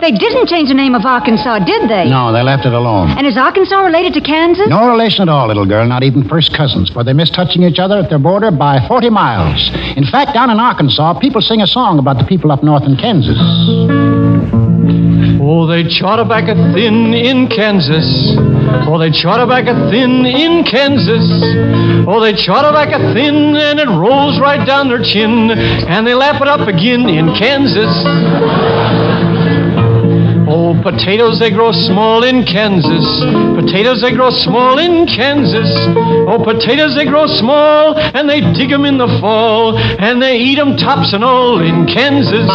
They didn't change the name of Arkansas, did they? No, they left it alone. And is Arkansas related to Kansas? No relation at all, little girl, not even first cousins, for they miss touching each other at their border by 40 miles. In fact, down in Arkansas, people sing a song about the people up north in Kansas. Oh, they chawed tobacco thin in Kansas. Oh, they chawed tobacco thin in Kansas. Oh, they chawed tobacco thin and it rolls right down their chin. And they lap it up again in Kansas. Oh, potatoes, they grow small in Kansas. Potatoes, they grow small in Kansas. Oh, potatoes, they grow small, and they dig 'em in the fall, and they eat 'em tops and all in Kansas.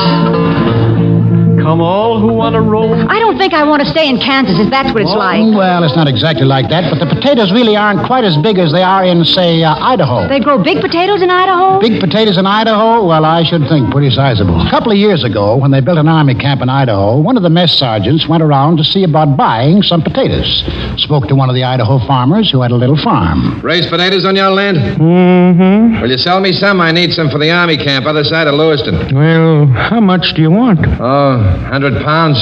Come all who want to roll. I don't think I want to stay in Kansas if that's what it's like. Well, it's not exactly like that, but the potatoes really aren't quite as big as they are in, say, Idaho. They grow big potatoes in Idaho? Big potatoes in Idaho? Well, I should think pretty sizable. A couple of years ago, when they built an army camp in Idaho, one of the mess sergeants went around to see about buying some potatoes. Spoke to one of the Idaho farmers who had a little farm. Raise potatoes on your land? Mm-hmm. Will you sell me some? I need some for the army camp, other side of Lewiston. Well, how much do you want? Oh, 100 pounds.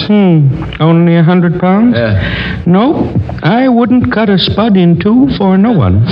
Only 100 pounds? Yeah. No, I wouldn't cut a spud in two for no one.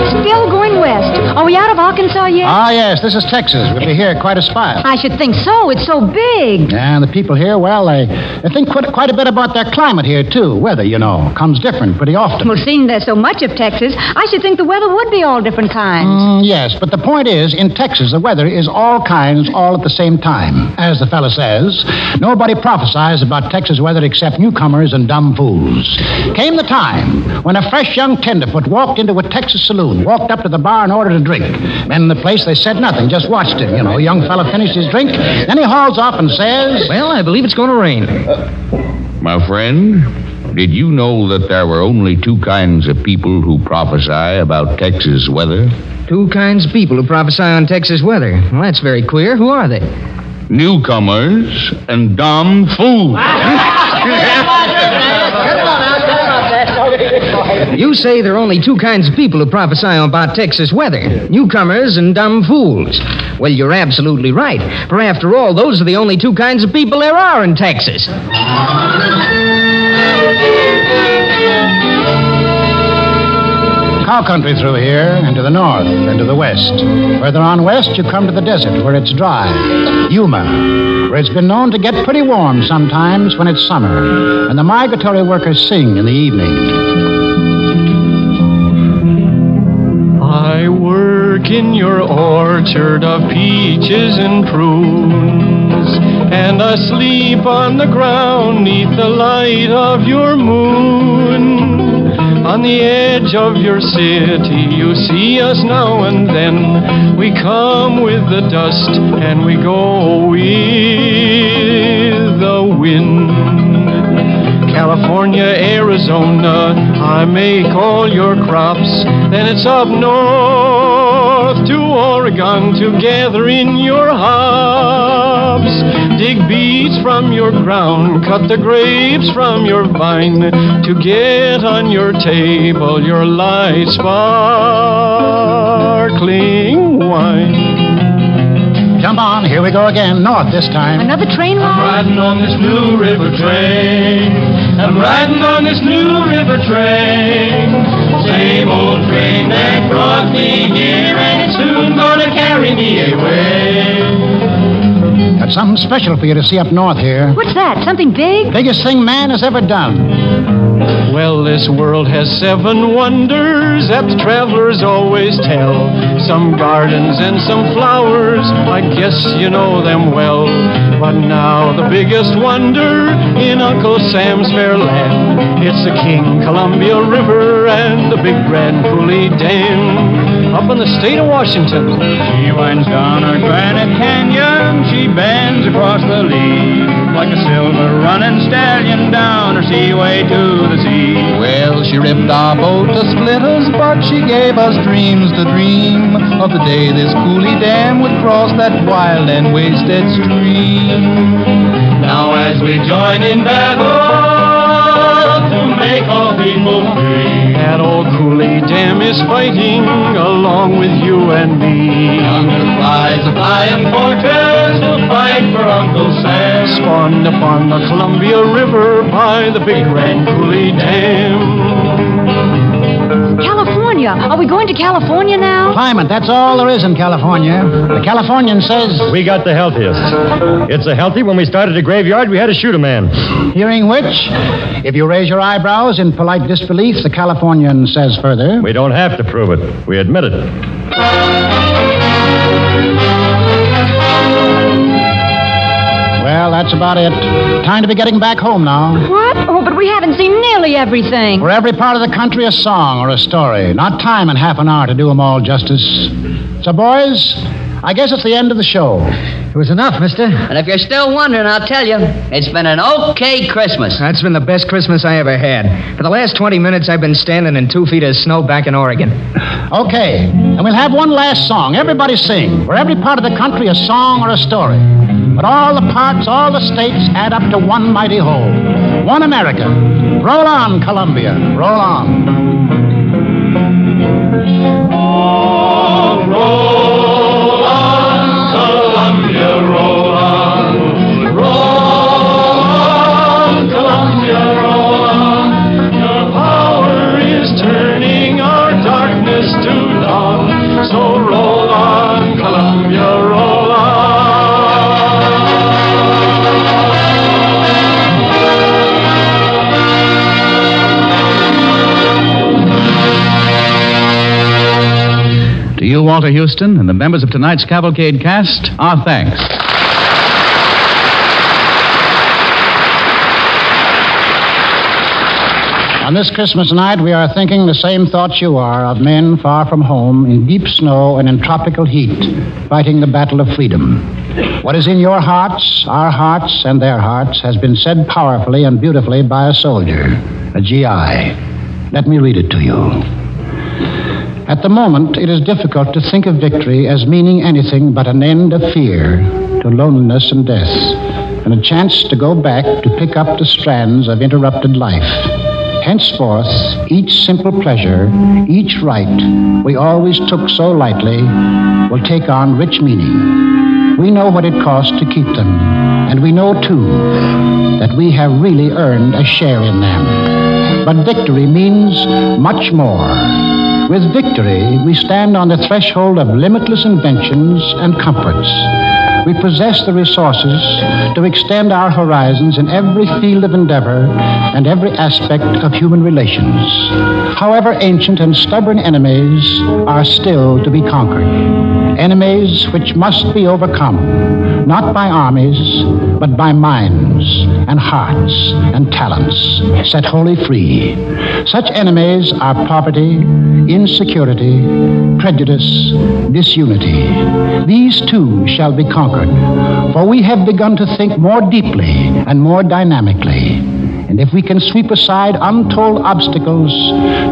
Still going west. Are we out of Arkansas yet? Ah, yes, this is Texas. We'll be here quite a spot. I should think so. It's so big. And the people here, well, they think quite a bit about their climate here, too. Weather, you know, comes different pretty often. Well, seeing there's so much of Texas, I should think the weather would be all different kinds. Yes, but the point is, in Texas, the weather is all kinds all at the same time. As the fella says, nobody prophesies about Texas weather except newcomers and dumb fools. Came the time when a fresh young tenderfoot walked into a Texas saloon, walked up to the bar and ordered a drink. Men in the place, they said nothing, just watched him. You know, young fella finished his drink, then he hauls off and says, "Well, I believe it's going to rain." My friend, did you know that there were only two kinds of people who prophesy about Texas weather? Two kinds of people who prophesy on Texas weather. Well, that's very queer. Who are they? Newcomers and dumb fools. You say there are only two kinds of people who prophesy about Texas weather. Newcomers and dumb fools. Well, you're absolutely right. For after all, those are the only two kinds of people there are in Texas. Cow country through here, and to the north, and to the west. Further on west, you come to the desert, where it's dry. Yuma, where it's been known to get pretty warm sometimes when it's summer, and the migratory workers sing in the evening. I work in your orchard of peaches and prunes, and I sleep on the ground neath the light of your moon. On the edge of your city, you see us now and then. We come with the dust, and we go with the wind. California, Arizona, I make all your crops. Then it's up north to Oregon to gather in your hops. Dig beets from your ground, cut the grapes from your vine, to get on your table your light sparkling wine. Jump on, here we go again, north this time. Another train ride? I'm riding on this new river train. I'm riding on this new river train. Same old train that brought me here, and it's soon gonna carry me away. Something special for you to see up north here. What's that? Something big? Biggest thing man has ever done. Well, this world has 7 wonders that the travelers always tell. Some gardens and some flowers, I guess you know them well. But now the biggest wonder in Uncle Sam's fair land, it's the King Columbia River and the Big Grand Coulee Dam up in the state of Washington. She winds down our Granite Canyon, she bends across the lea, like a silver running stallion down her seaway to the sea. Well, she ripped our boat to splinters, but she gave us dreams to dream of the day this Coulee Dam would cross that wild and wasted stream. Now as we join in battle to make all people free, that old Coulee Dam is fighting along with you and me. Yonder flies a flying fortress to fight for Uncle Sam, spawned upon the Columbia River by the Big Grand Coulee Dam. California. Are we going to California now? Climate, that's all there is in California. The Californian says... We got the healthiest. It's a healthy. When we started a graveyard, we had to shoot a man. Hearing which, if you raise your eyebrows in polite disbelief, the Californian says further... We don't have to prove it. We admit it. Well, that's about it. Time to be getting back home now. What? Oh, but we haven't seen nearly everything. For every part of the country, a song or a story. Not time in half an hour to do them all justice. So, boys, I guess it's the end of the show. It was enough, mister. And if you're still wondering, I'll tell you, it's been an okay Christmas. That's been the best Christmas I ever had. For the last 20 minutes, I've been standing in 2 feet of snow back in Oregon. Okay, and we'll have one last song. Everybody sing. For every part of the country, a song or a story. But all the parts, all the states add up to one mighty whole. One America. Roll on, Columbia. Roll on. Oh, roll on, Columbia, roll on. Roll on, Columbia, roll on. Your power is turning our darkness to dawn. So roll on, Columbia, roll on. To you, Walter Houston, and the members of tonight's Calvacade cast, our thanks. On this Christmas night, we are thinking the same thoughts you are of men far from home in deep snow and in tropical heat, fighting the battle of freedom. What is in your hearts, our hearts, and their hearts has been said powerfully and beautifully by a soldier, a GI. Let me read it to you. At the moment, it is difficult to think of victory as meaning anything but an end of fear to loneliness and death, and a chance to go back to pick up the strands of interrupted life. Henceforth, each simple pleasure, each right we always took so lightly will take on rich meaning. We know what it costs to keep them, and we know, too, that we have really earned a share in them. But victory means much more. With victory, we stand on the threshold of limitless inventions and comforts. We possess the resources to extend our horizons in every field of endeavor and every aspect of human relations. However, ancient and stubborn enemies are still to be conquered. Enemies which must be overcome, not by armies, but by minds and hearts and talents, set wholly free. Such enemies are poverty, insecurity, prejudice, disunity. These too shall be conquered, for we have begun to think more deeply and more dynamically. And if we can sweep aside untold obstacles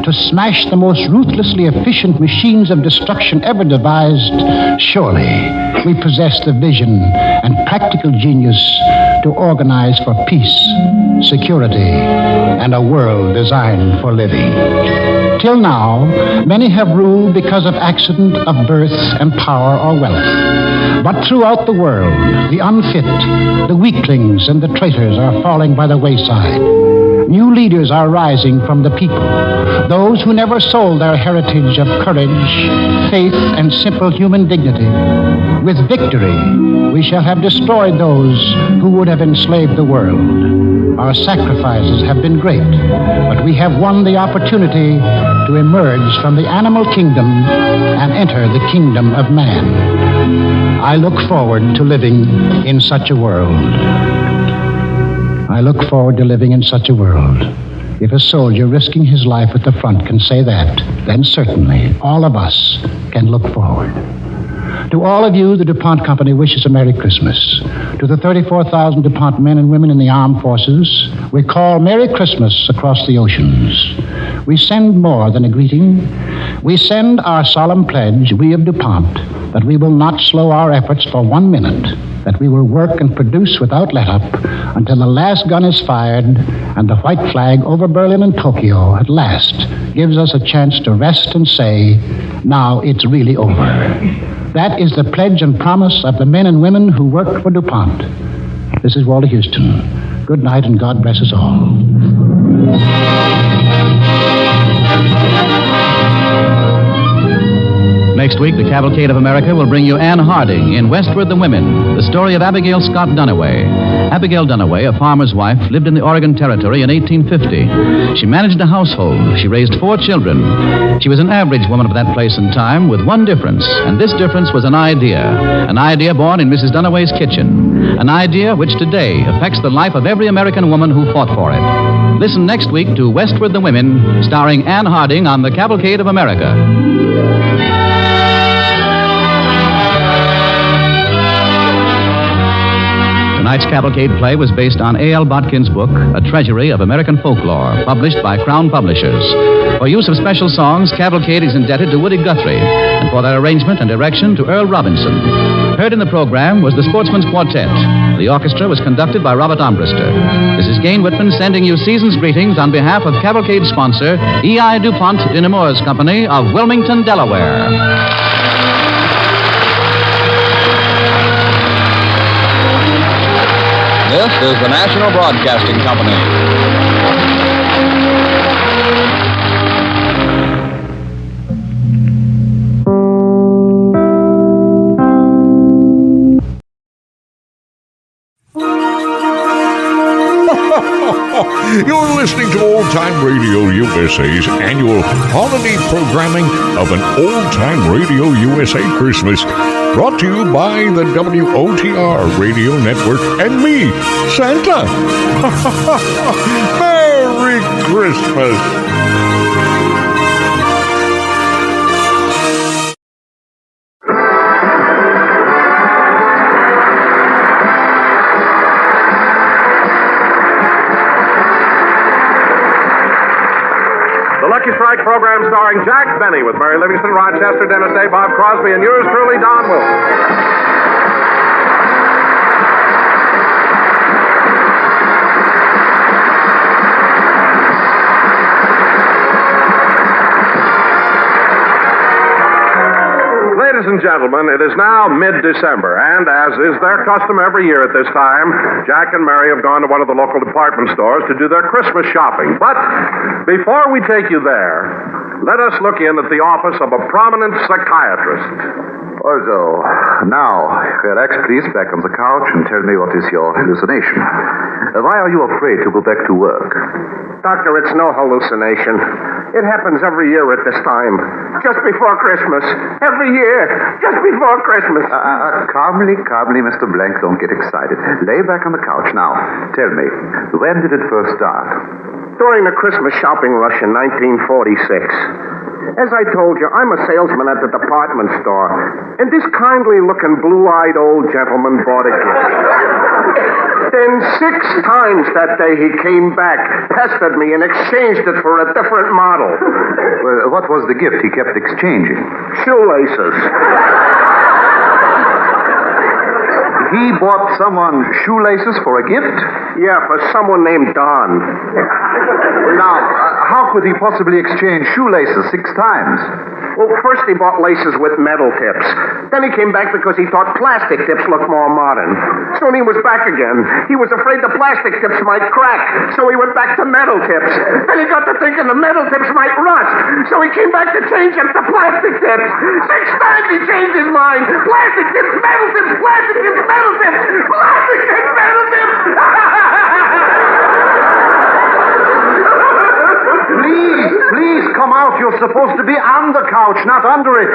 to smash the most ruthlessly efficient machines of destruction ever devised, surely we possess the vision and practical genius to organize for peace, security, and a world designed for living. Till now, many have ruled because of accident of birth and power or wealth. But throughout the world, the unfit, the weaklings, and the traitors are falling by the wayside. New leaders are rising from the people. Those who never sold their heritage of courage, faith, and simple human dignity. With victory, we shall have destroyed those who would have enslaved the world. Our sacrifices have been great, but we have won the opportunity to emerge from the animal kingdom and enter the kingdom of man. I look forward to living in such a world. I look forward to living in such a world. If a soldier risking his life at the front can say that, then certainly all of us can look forward. To all of you, the DuPont Company wishes a Merry Christmas. To the 34,000 DuPont men and women in the armed forces, we call Merry Christmas across the oceans. We send more than a greeting. We send our solemn pledge, we of DuPont, that we will not slow our efforts for 1 minute, that we will work and produce without let-up until the last gun is fired and the white flag over Berlin and Tokyo at last gives us a chance to rest and say, now it's really over. That is the pledge and promise of the men and women who work for DuPont. This is Walter Houston. Good night and God bless us all. Next week, the Cavalcade of America will bring you Anne Harding in Westward the Women, the story of Abigail Scott Duniway. Abigail Duniway, a farmer's wife, lived in the Oregon Territory in 1850. She managed a household. She raised 4 children. She was an average woman of that place and time with one difference, and this difference was an idea born in Mrs. Duniway's kitchen, an idea which today affects the life of every American woman who fought for it. Listen next week to Westward the Women, starring Anne Harding on the Cavalcade of America. Tonight's Cavalcade play was based on A.L. Botkin's book, A Treasury of American Folklore, published by Crown Publishers. For use of special songs, Cavalcade is indebted to Woody Guthrie, and for their arrangement and direction to Earl Robinson. Heard in the program was the Sportsman's Quartet. The orchestra was conducted by Robert Armbruster. This is Gain Whitman sending you season's greetings on behalf of Cavalcade sponsor, E.I. DuPont de Nemours Company of Wilmington, Delaware. This is the National Broadcasting Company. You're listening to Old Time Radio USA's annual holiday programming of an Old Time Radio USA Christmas, brought to you by the WOTR Radio Network and me, Santa. Merry Christmas. Lucky Strike program starring Jack Benny with Mary Livingston, Rochester, Dennis Day, Bob Crosby, and yours truly, Don Wilson. Ladies and gentlemen, it is now mid-December, and as is their custom every year at this time, Jack and Mary have gone to one of the local department stores to do their Christmas shopping. But before we take you there, let us look in at the office of a prominent psychiatrist. Also, now, relax please back on the couch and tell me what is your hallucination. Why are you afraid to go back to work? Doctor, it's no hallucination. It happens every year at this time. Just before Christmas. Every year. Just before Christmas. Calmly, Mr. Blank. Don't get excited. Lay back on the couch now. Tell me, when did it first start? During the Christmas shopping rush in 1946. As I told you, I'm a salesman at the department store, and this kindly-looking, blue-eyed old gentleman bought a gift. Then 6 times that day he came back, pestered me, and exchanged it for a different model. Well, what was the gift he kept exchanging? Shoelaces. He bought someone shoelaces for a gift? Yeah, for someone named Don. Now, how could he possibly exchange shoelaces 6 times? Well, first he bought laces with metal tips. Then he came back because he thought plastic tips looked more modern. Soon he was back again. He was afraid the plastic tips might crack, so he went back to metal tips. Then he got to thinking the metal tips might rust, so he came back to change them to plastic tips. 6 times he changed his mind. Plastic tips, metal tips, plastic tips, metal tips, plastic tips, metal tips. Please come out. You're supposed to be on the couch, not under it.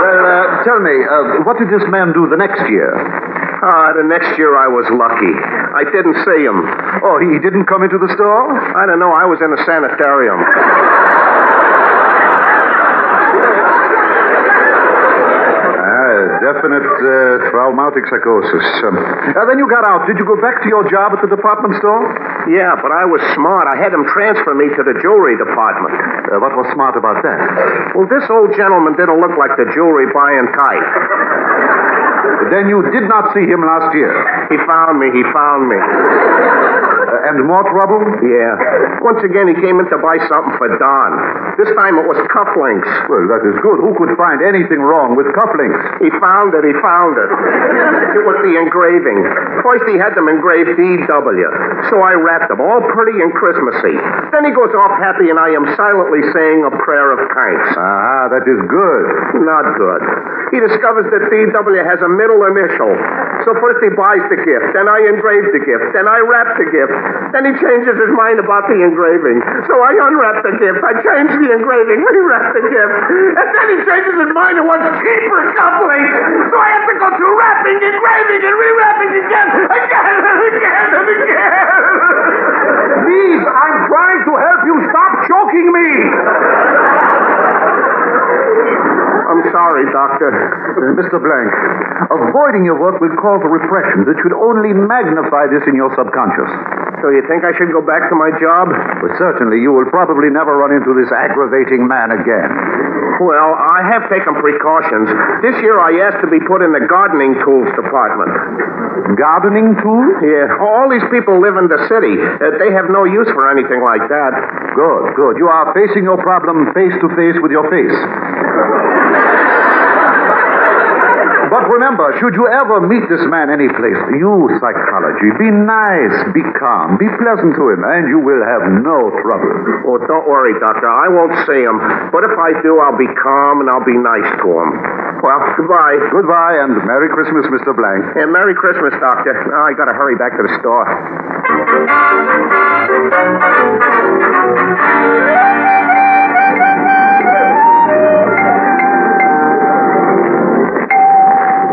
Well, tell me, what did this man do the next year? The next year I was lucky. I didn't see him. Oh, he didn't come into the store? I don't know. I was in a sanitarium. Definite traumatic psychosis. Then you got out. Did you go back to your job at the department store? Yeah, but I was smart. I had him transfer me to the jewelry department. What was smart about that? Well, this old gentleman didn't look like the jewelry buying type. Then you did not see him last year? He found me. And more trouble? Yeah. Once again, he came in to buy something for Don. This time it was cufflinks. Well, that is good. Who could find anything wrong with cufflinks? He found it. It was the engraving. First, he had them engraved DW. So I wrapped them, all pretty and Christmassy. Then he goes off happy, and I am silently saying a prayer of thanks. That is good. Not good. He discovers that DW has a middle initial. So first he buys the gift, then I engrave the gift, then I wrap the gift. Then he changes his mind about the engraving. So I unwrap the gift, I change the engraving, rewrap the gift. And then he changes his mind and wants cheaper cufflinks. So I have to go through wrapping, engraving, and rewrapping again. Please, I'm trying to help you. Stop choking me. I'm sorry, Doctor. Mr. Blank, avoiding your work will cause a repression that should only magnify this in your subconscious. So you think I should go back to my job? Well, certainly. You will probably never run into this aggravating man again. Well, I have taken precautions. This year I asked to be put in the gardening tools department. Gardening tools? Yeah. All these people live in the city. They have no use for anything like that. Good. You are facing your problem face to face with your face. But remember, should you ever meet this man any place, use psychology. Be nice, be calm, be pleasant to him, and you will have no trouble. Oh, don't worry, Doctor. I won't see him. But if I do, I'll be calm and I'll be nice to him. Well, goodbye. Goodbye, and Merry Christmas, Mr. Blank. Yeah, Merry Christmas, Doctor. Now I gotta hurry back to the store.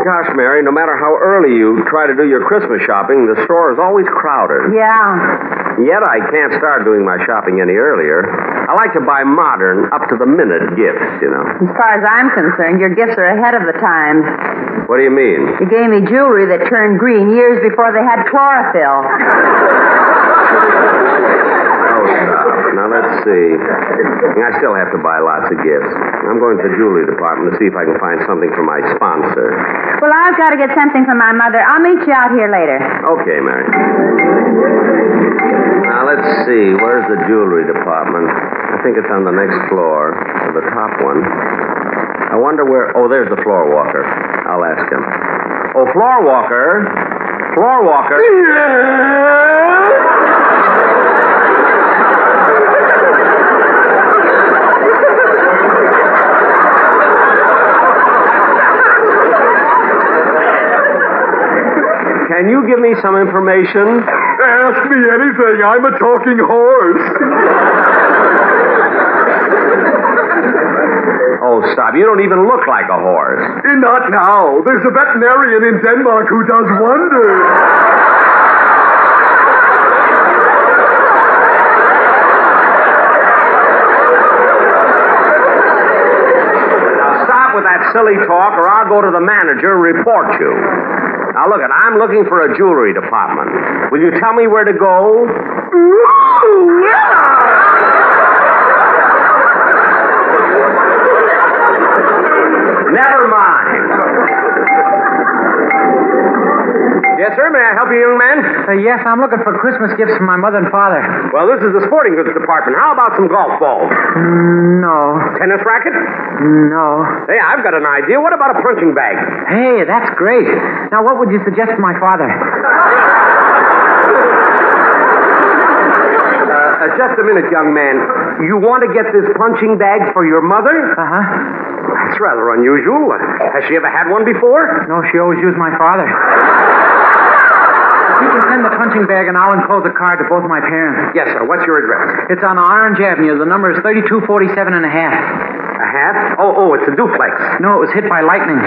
Gosh, Mary, no matter how early you try to do your Christmas shopping, the store is always crowded. Yeah. Yet I can't start doing my shopping any earlier. I like to buy modern, up-to-the-minute gifts, you know. As far as I'm concerned, your gifts are ahead of the times. What do you mean? You gave me jewelry that turned green years before they had chlorophyll. Now, let's see. I still have to buy lots of gifts. I'm going to the jewelry department to see if I can find something for my sponsor. Well, I've got to get something for my mother. I'll meet you out here later. Okay, Mary. Now, let's see. Where's the jewelry department? I think it's on the next floor, or the top one. I wonder where... Oh, there's the floor walker. I'll ask him. Oh, floor walker. Floor walker. Can you give me some information? Ask me anything. I'm a talking horse. Oh, stop. You don't even look like a horse. Not now. There's a veterinarian in Denmark who does wonders. Now, stop with that silly talk, or I'll go to the manager and report you. Now, look, I'm looking for a jewelry department. Will you tell me where to go? Never mind. Yes, sir. May I help you, young man? Yes, I'm looking for Christmas gifts for my mother and father. Well, this is the sporting goods department. How about some golf balls? No. Tennis racket? No. Hey, I've got an idea. What about a punching bag? Hey, that's great. Now, what would you suggest for my father? Just a minute, young man. You want to get this punching bag for your mother? Uh-huh. That's rather unusual. Has she ever had one before? No, she always used my father. You can send the punching bag, and I'll enclose a card to both my parents. Yes, sir. What's your address? It's on Orange Avenue. The number is 3247 and a half. A half? Oh, it's a duplex. No, it was hit by lightning.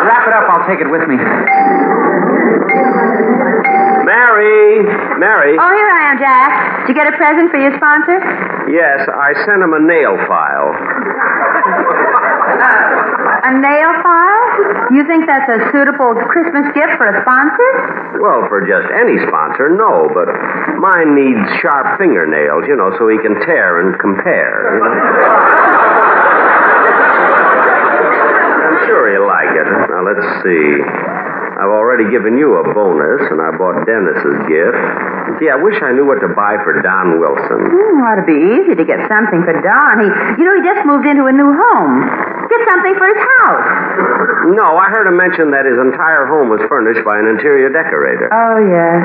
Wrap it up. I'll take it with me. Mary. Oh, here I am, Jack. Did you get a present for your sponsor? Yes, I sent him a nail file. A nail file? Do you think that's a suitable Christmas gift for a sponsor? Well, for just any sponsor, no, but mine needs sharp fingernails, so he can tear and compare. I'm sure he'll like it. Now, let's see. I've already given you a bonus, and I bought Dennis's gift. Gee, I wish I knew what to buy for Don Wilson. Ought to be easy to get something for Don. He just moved into a new home. Get something for his house. No, I heard him mention that his entire home was furnished by an interior decorator. Oh, yes.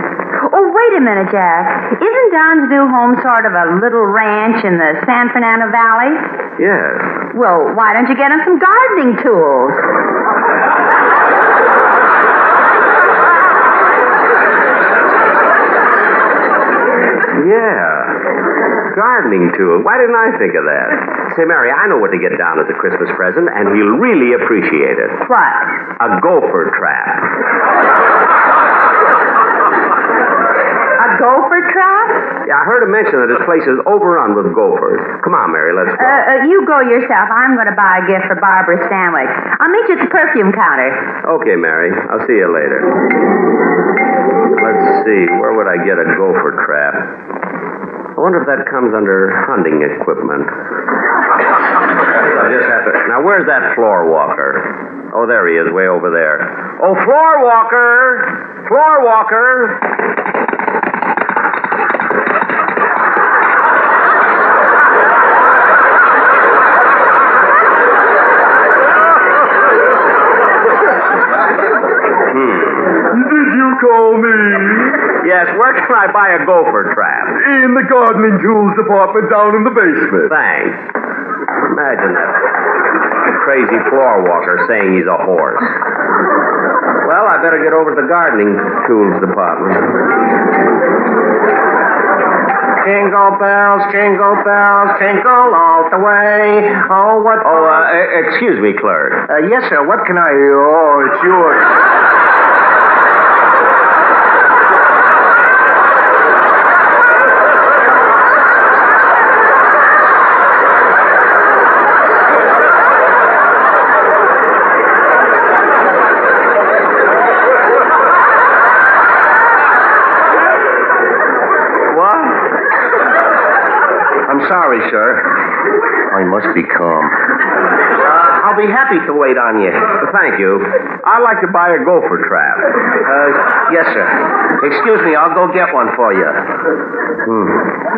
Oh, wait a minute, Jack. Isn't Don's new home sort of a little ranch in the San Fernando Valley? Yes. Well, why don't you get him some gardening tools? Yeah. Gardening tool. Why didn't I think of that? Say, Mary, I know what to get Don as a Christmas present, and he'll really appreciate it. What? A gopher trap. A gopher trap? Yeah, I heard him mention that his place is overrun with gophers. Come on, Mary, let's go. You go yourself. I'm going to buy a gift for Barbara Stanwyck. I'll meet you at the perfume counter. Okay, Mary. I'll see you later. Let's see. Where would I get a gopher trap? I wonder if that comes under hunting equipment. I'll just have to... Now, where's that floor walker? Oh, there he is, way over there. Oh, floor walker! Floor walker! Did you call me? Yes, where can I buy a gopher trap? In the gardening tools department down in the basement. Thanks. Imagine that crazy floor walker saying he's a horse. Well, I better get over to the gardening tools department. Jingle bells, jingle all the way. Oh, what... excuse me, clerk. Yes, sir. What can I... Oh, it's yours. Sorry, sir. I must be calm. I'll be happy to wait on you. Thank you. I'd like to buy a gopher trap. Yes, sir. Excuse me, I'll go get one for you.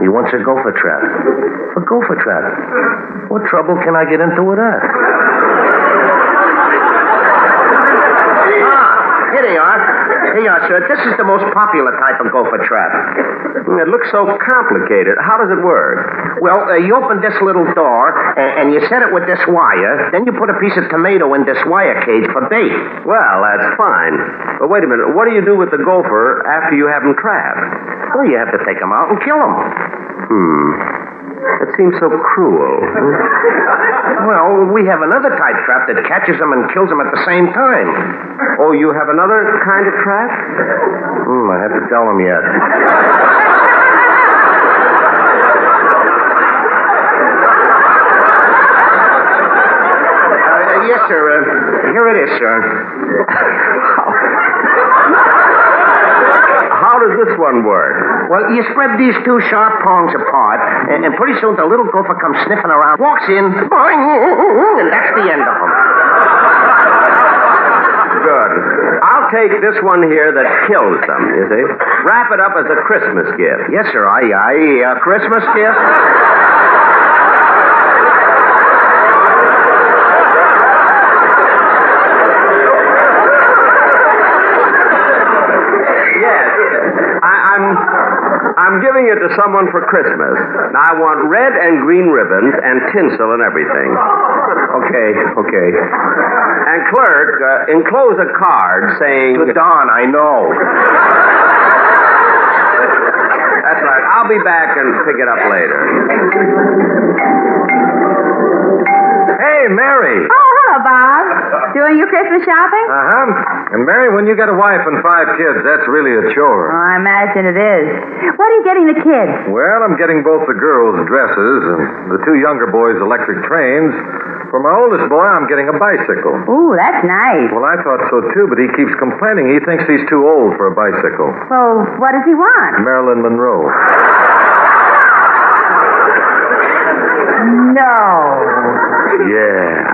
He wants a gopher trap. A gopher trap? What trouble can I get into with that? Here they are. Here you are, sir. This is the most popular type of gopher trap. It looks so complicated. How does it work? Well, you open this little door, and you set it with this wire. Then you put a piece of tomato in this wire cage for bait. Well, that's fine. But wait a minute. What do you do with the gopher after you have him trapped? Well, you have to take him out and kill him. That seems so cruel. Well, we have another type trap that catches them and kills them at the same time. Oh, you have another kind of trap? I have to tell them yet. Yes, sir. Here it is, sir. How does this one work? Well, you spread these two sharp prongs apart, and pretty soon the little gopher comes sniffing around, walks in, boing, and that's the end of him. good. I'll take this one here that kills them, you see. Wrap it up as a Christmas gift. Yes, sir. A Christmas gift? I'm giving it to someone for Christmas. Now, I want red and green ribbons and tinsel and everything. Okay. And clerk, enclose a card saying... To Don, I know. That's right. I'll be back and pick it up later. Hey, Mary. Oh, hello, Bob. Doing your Christmas shopping? Uh-huh. And, Mary, when you got a wife and 5 kids, that's really a chore. Oh, I imagine it is. What are you getting the kids? Well, I'm getting both the girls dresses and the 2 younger boys electric trains. For my oldest boy, I'm getting a bicycle. Ooh, that's nice. Well, I thought so, too, but he keeps complaining. He thinks he's too old for a bicycle. Well, what does he want? Marilyn Monroe. No. Yeah.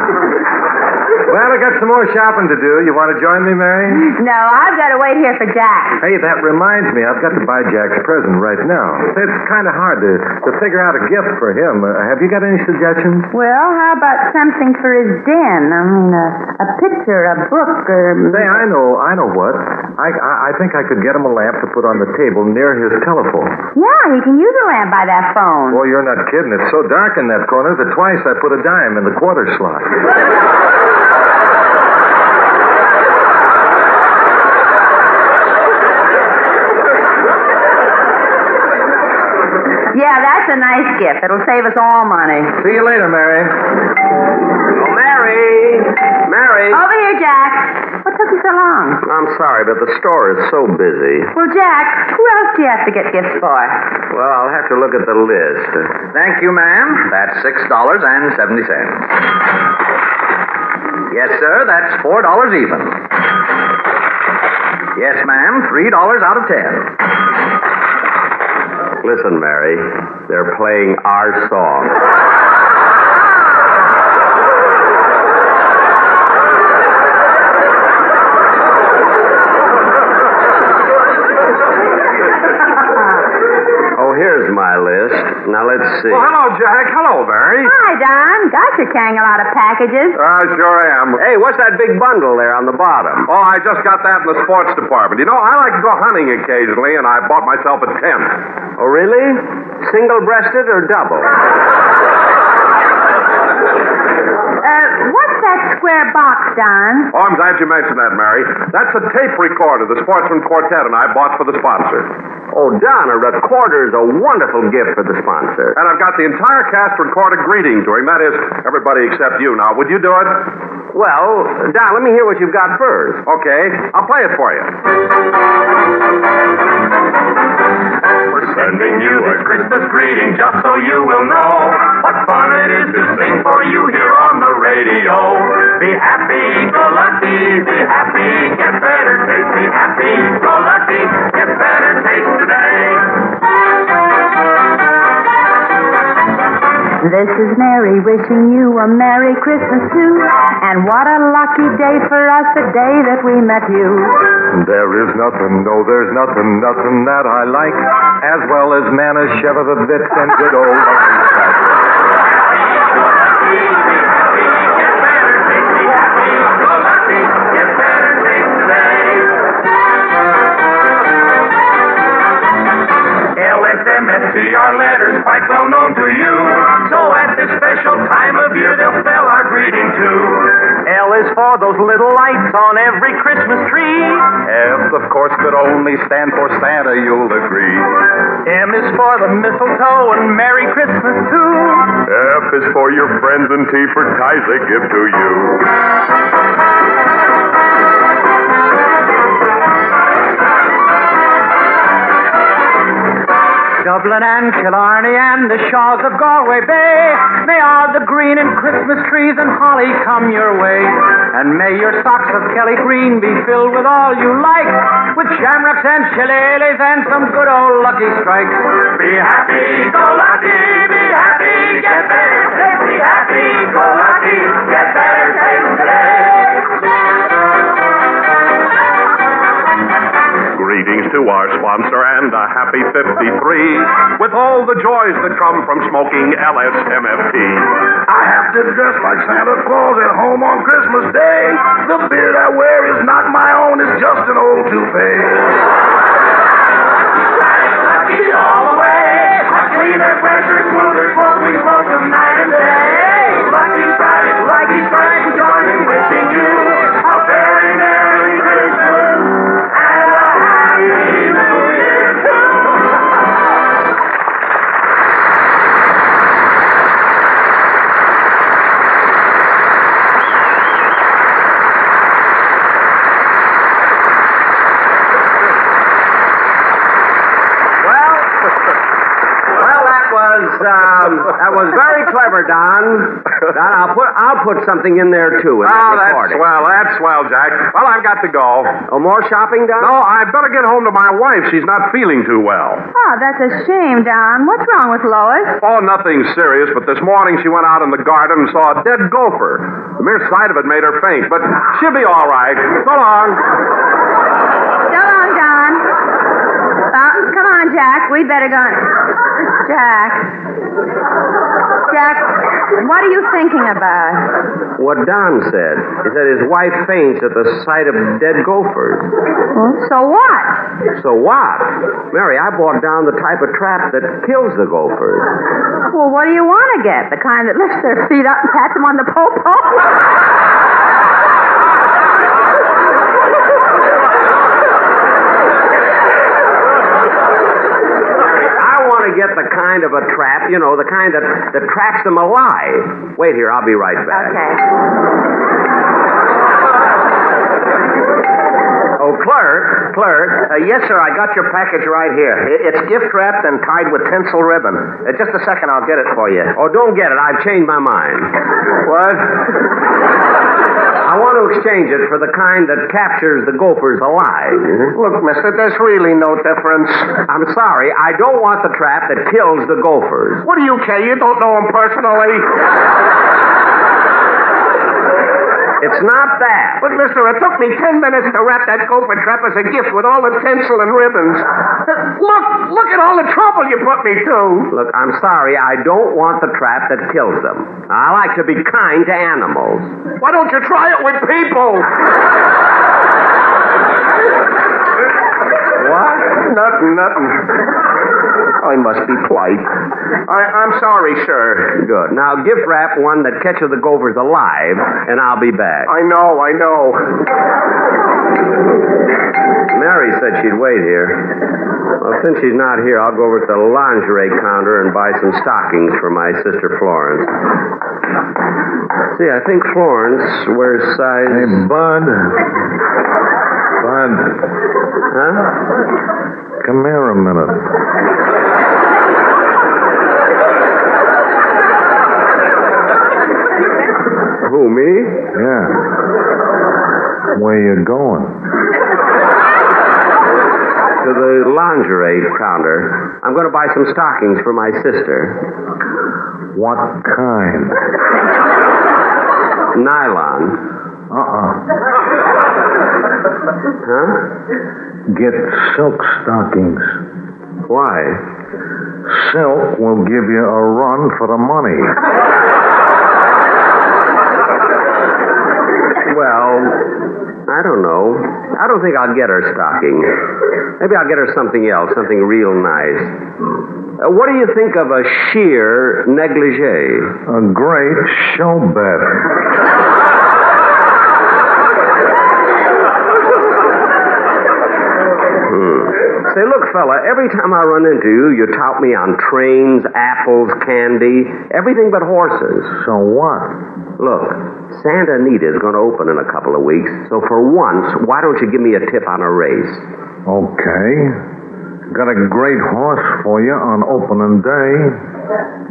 Well, I got some more shopping to do. You want to join me, Mary? No, I've got to wait here for Jack. Hey, that reminds me. I've got to buy Jack's present right now. It's kind of hard to figure out a gift for him. Have you got any suggestions? Well, how about something for his den? I mean, a picture, a book, or... Say, I know what. I think I could get him a lamp to put on the table near his telephone. Yeah, he can use a lamp by that phone. Boy, you're not kidding. It's so dark in that corner that twice I put a dime in the quarter slot. Yeah, that's a nice gift. It'll save us all money. See you later, Mary. Oh, Mary. Over here, Jack. What took you so long? I'm sorry, but the store is so busy. Well, Jack, who else do you have to get gifts for? Well, I'll have to look at the list. Thank you, ma'am. That's $6.70. Yes, sir, that's $4 even. Yes, ma'am, $3 out of 10. Listen, Mary, they're playing our song. Oh, here's my list. Now, let's see. Well, hello, Jack. Hello, Mary. Hi, Don. Gosh, you're carrying a lot of packages. Sure am. Hey, what's that big bundle there on the bottom? Oh, I just got that in the sports department. You know, I like to go hunting occasionally, and I bought myself a tent. Oh, really? Single-breasted or double? What's that square box, Don? Oh, I'm glad you mentioned that, Mary. That's a tape recorder the Sportsman Quartet and I bought for the sponsor. Oh, Don, a recorder is a wonderful gift for the sponsor. And I've got the entire cast record a greeting to him. That is, everybody except you. Now, would you do it? Well, Don, let me hear what you've got first. Okay, I'll play it for you. We're sending you a Christmas greeting just so you will know what fun it is to sing for you here on the radio. Be happy, go lucky, be happy, get better taste. Be happy, go lucky, get better taste today. This is Mary wishing you a Merry Christmas too. And what a lucky day for us, the day that we met you. There is nothing, no, there's nothing that I like as well as Manischewitz the bits and good old Lucky Strike. Our letters quite well known to you. So at this special time of year, they'll spell our greeting too. L is for those little lights on every Christmas tree. F, of course, could only stand for Santa, you'll agree. M is for the mistletoe and Merry Christmas too. F is for your friends and T for ties they give to you. Dublin and Killarney and the Shaws of Galway Bay, may all the green and Christmas trees and holly come your way. And may your socks of Kelly green be filled with all you like, with shamrocks and shillelaghs and some good old Lucky Strikes. Be happy, go lucky, be happy, get better taste. Be happy, go lucky, get better taste today. our sponsor, and a happy 53 with all the joys that come from smoking LSMFT. I have to dress like Santa Claus at home on Christmas Day. The beard I wear is not my own, it's just an old toupee. Lucky all the way. Cleaner, fresher, smoother, smoke, we smoke them night and day. Lucky strike, we join in wishing you a very Merry Christmas and a Happy New Year too. That was very clever, Don. Don, I'll put something in there too. That's swell, Jack. Well, I've got to go. Oh, more shopping, Don? No, I'd better get home to my wife. She's not feeling too well. Oh, that's a shame, Don. What's wrong with Lois? Oh, nothing serious, but this morning she went out in the garden and saw a dead gopher. The mere sight of it made her faint, but she'll be all right. So long. So long, Don. Come on, Jack. We'd better go. Jack, what are you thinking about? What Don said. He said his wife faints at the sight of dead gophers. Well, so what? So what? Mary, I bought Don the type of trap that kills the gophers. Well, what do you want to get? The kind that lifts their feet up and pats them on the popo? Get the kind of a trap, you know, the kind that traps them alive. Wait here, I'll be right back. Okay. Oh, clerk. Yes, sir, I got your package right here. It's gift wrapped and tied with tinsel ribbon. Just a second, I'll get it for you. Oh, don't get it. I've changed my mind. What? I want to exchange it for the kind that captures the gophers alive. Look, mister, there's really no difference. I'm sorry. I don't want the trap that kills the gophers. What do you care? You don't know them personally. It's not that. But, mister, it took me 10 minutes to wrap that gopher trap as a gift with all the tinsel and ribbons. Look at all the trouble you put me to. Look, I'm sorry. I don't want the trap that kills them. I like to be kind to animals. Why don't you try it with people? What? Nothing. I must be polite. I'm sorry, sir. Good. Now, gift wrap one that catches the gophers alive, and I'll be back. I know. Mary said she'd wait here. Well, since she's not here, I'll go over to the lingerie counter and buy some stockings for my sister Florence. See, I think Florence wears size... Hey, Bud. Huh? Come here a minute. Who, me? Yeah. Where you going? To the lingerie counter. I'm going to buy some stockings for my sister. What kind? Nylon. Huh? Get silk stockings. Why? Silk will give you a run for the money. Well, I don't know. I don't think I'll get her stocking. Maybe I'll get her something else, something real nice. What do you think of a sheer negligee? A great show bet. Say, look, fella, every time I run into you, you tout me on trains, apples, candy, everything but horses. So what? Look, Santa Anita's going to open in a couple of weeks, so for once, why don't you give me a tip on a race? Okay. Got a great horse for you on opening day.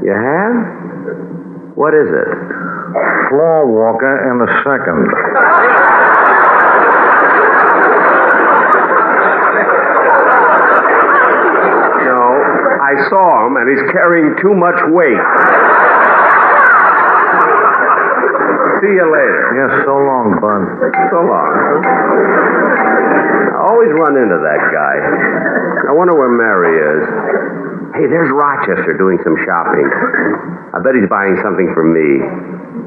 You have? What is it? Floor walker in the second. I saw him, and he's carrying too much weight. see you later. Yes, so long, Bud. So long. I always run into that guy. I wonder where Mary is. Hey, there's Rochester doing some shopping. I bet he's buying something for me.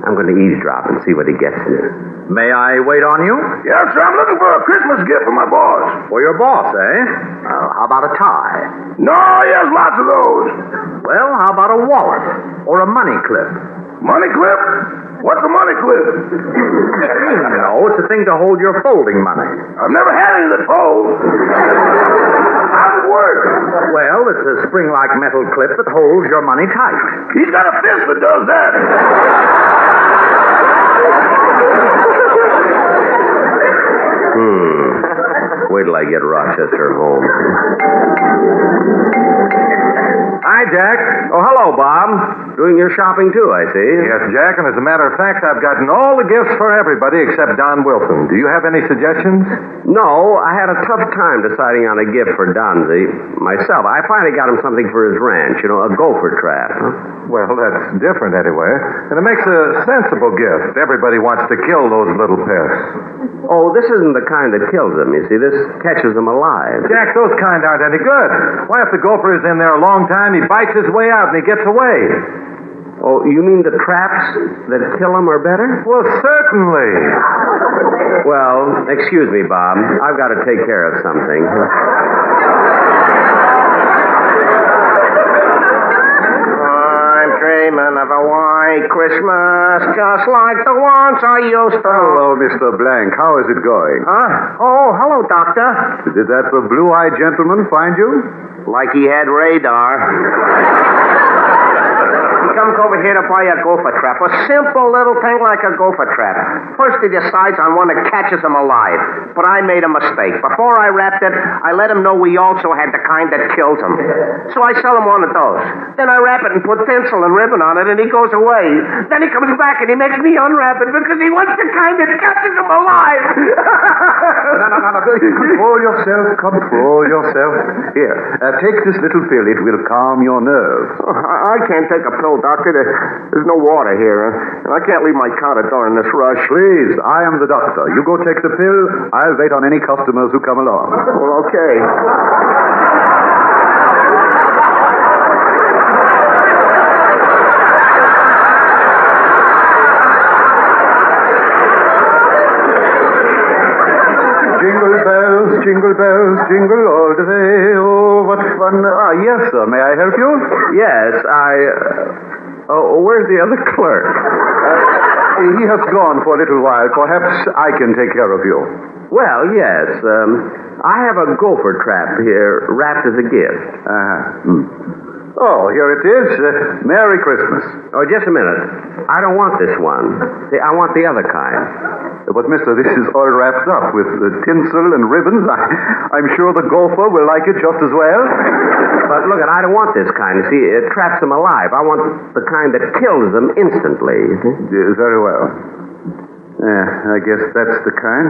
I'm going to eavesdrop and see what he gets me. May I wait on you? Yes, sir. I'm looking for a Christmas gift for my boss. For your boss, eh? How about a tie? No, he has lots of those. Well, how about a wallet? Or a money clip? Money clip? What's a money clip? No, it's a thing to hold your folding money. I've never had any that fold. How does it work? Well, it's a spring-like metal clip that holds your money tight. He's got a fist that does that. Wait till I get Rochester home. Hi, Jack. Oh, hello, Bob. Doing your shopping, too, I see. Yes, Jack, and as a matter of fact, I've gotten all the gifts for everybody except Don Wilson. Do you have any suggestions? No, I had a tough time deciding on a gift for Donzie myself. I finally got him something for his ranch, a gopher trap. Huh? Well, that's different anyway. And it makes a sensible gift. Everybody wants to kill those little pests. Oh, this isn't the kind that kills them, you see. This catches them alive. Jack, those kind aren't any good. Why, if the gopher is in there a long time, he bites his way out and he gets away. Oh, you mean the traps that kill them are better? Well, certainly. Well, excuse me, Bob. I've got to take care of something. I'm dreaming of a white Christmas, just like the ones I used to. Hello, Mr. Blank. How is it going? Huh? Oh, hello, Doctor. Did that blue-eyed gentleman find you? Like he had radar. He comes over here to buy a gopher trap. A simple little thing like a gopher trap. First he decides on one that catches him alive. But I made a mistake. Before I wrapped it, I let him know we also had the kind that kills him. So I sell him one of those. Then I wrap it and put tinsel and ribbon on it, and he goes away. Then he comes back and he makes me unwrap it because he wants the kind that catches him alive. No. Control yourself. Control yourself. Here, take this little pill. It will calm your nerves. I can't take a pill, Doctor. There's no water here, and I can't leave my cot at door in this rush. Please, I am the doctor. You go take the pill. I'll wait on any customers who come along. Well, okay. Jingle bells, jingle all the way. Oh, what fun. Yes, sir. May I help you? Yes, where's the other clerk? He has gone for a little while. Perhaps I can take care of you. Well, yes. I have a gopher trap here wrapped as a gift. Oh, here it is. Merry Christmas. Oh, just a minute. I don't want this one. See, I want the other kind. But, mister, this is all wrapped up with tinsel and ribbons. I'm sure the gopher will like it just as well. But look, I don't want this kind. You see, it traps them alive. I want the kind that kills them instantly. Very well. Yeah, I guess that's the kind.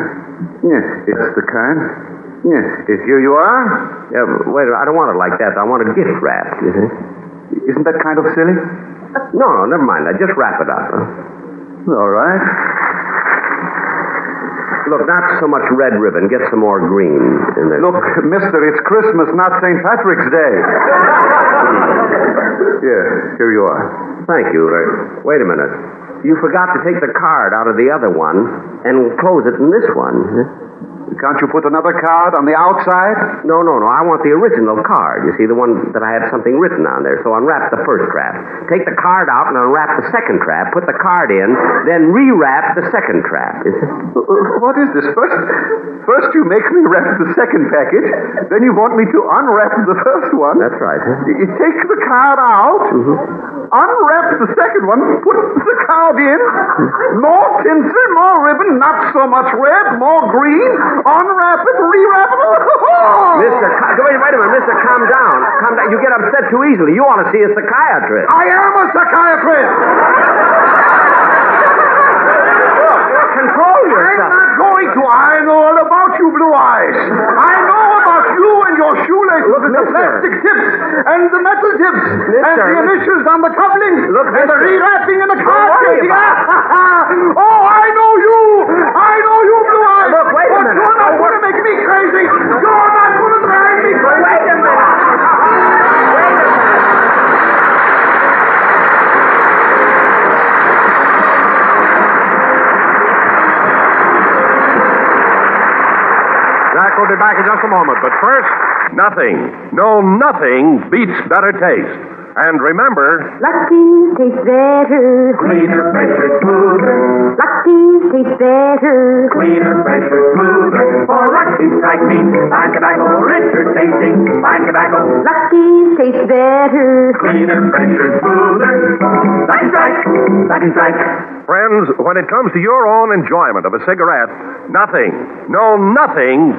Yeah, it's the kind. Yeah, here you are. Yeah, wait, I don't want it like that. I want a gift wrapped, you see. Isn't that kind of silly? No, never mind. I just wrap it up. All right. Look, not so much red ribbon. Get some more green in there. Look, mister, it's Christmas, not St. Patrick's Day. Yeah, here you are. Thank you. Wait a minute. You forgot to take the card out of the other one and close it in this one. Can't you put another card on the outside? No. I want the original card. You see, the one that I had something written on there. So unwrap the first trap. Take the card out and unwrap the second trap. Put the card in, then rewrap the second trap. What is this? First you make me wrap the second package, then you want me to unwrap the first one. That's right. You take the card out, unwrap the second one, put the card in, more tinsel, more ribbon, not so much red, more green, unwrap it, rewrap it. Wait a minute, mister, calm down. Calm down. You get upset too easily. You ought to see a psychiatrist. I am a psychiatrist. Control yourself. I'm not going to. I know all about you, Blue Eyes. I know about you and your shoelaces. Look at the plastic tips and the metal tips and the initials on the couplings and the rewrapping and the card. Oh, We'll be back in just a moment. But first, nothing beats better taste. And remember... Lucky's tastes better. Cleaner, fresher, smoother. Lucky's tastes better. Cleaner, fresher, smoother. For Lucky Strike means fine tobacco, richer tasting, fine tobacco. Lucky's tastes better. Cleaner, fresher, smoother. Lucky Strike. Lucky Strike. Friends, when it comes to your own enjoyment of a cigarette, nothing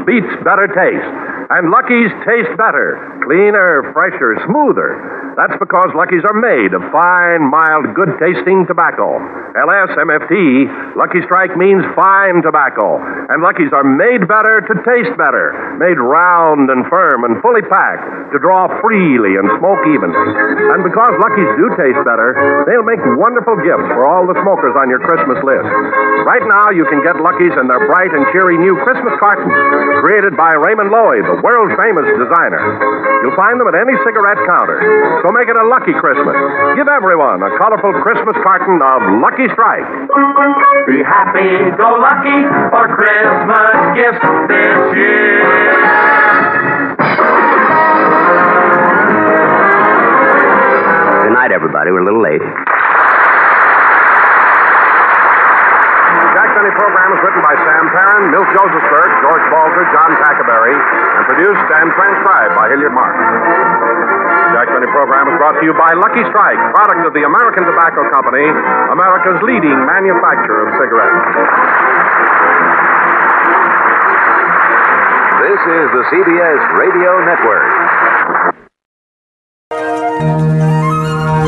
beats better taste. And Lucky's taste better. Cleaner, fresher, smoother. That's because Lucky's are made of fine, mild, good-tasting tobacco. LSMFT, Lucky Strike means fine tobacco. And Lucky's are made better to taste better. Made round and firm and fully packed to draw freely and smoke evenly. And because Lucky's do taste better, they'll make wonderful gifts for all the smokers on your Christmas list. Right now, you can get Lucky's in their bright and cheery new Christmas carton, created by Raymond Loewy, the world-famous designer. You'll find them at any cigarette counter. So make it a lucky Christmas. Give everyone a colorful Christmas carton of Lucky Strike. Be happy, go lucky for Christmas gifts this year. Good night, everybody. We're a little late. Jack Benny program is written by Sam Perrin, Milt Josephsberg, George Balter, John Tackerberry, and produced and transcribed by Hilliard Mark. Jack Benny program is brought to you by Lucky Strike, product of the American Tobacco Company, America's leading manufacturer of cigarettes. This is the CBS Radio Network.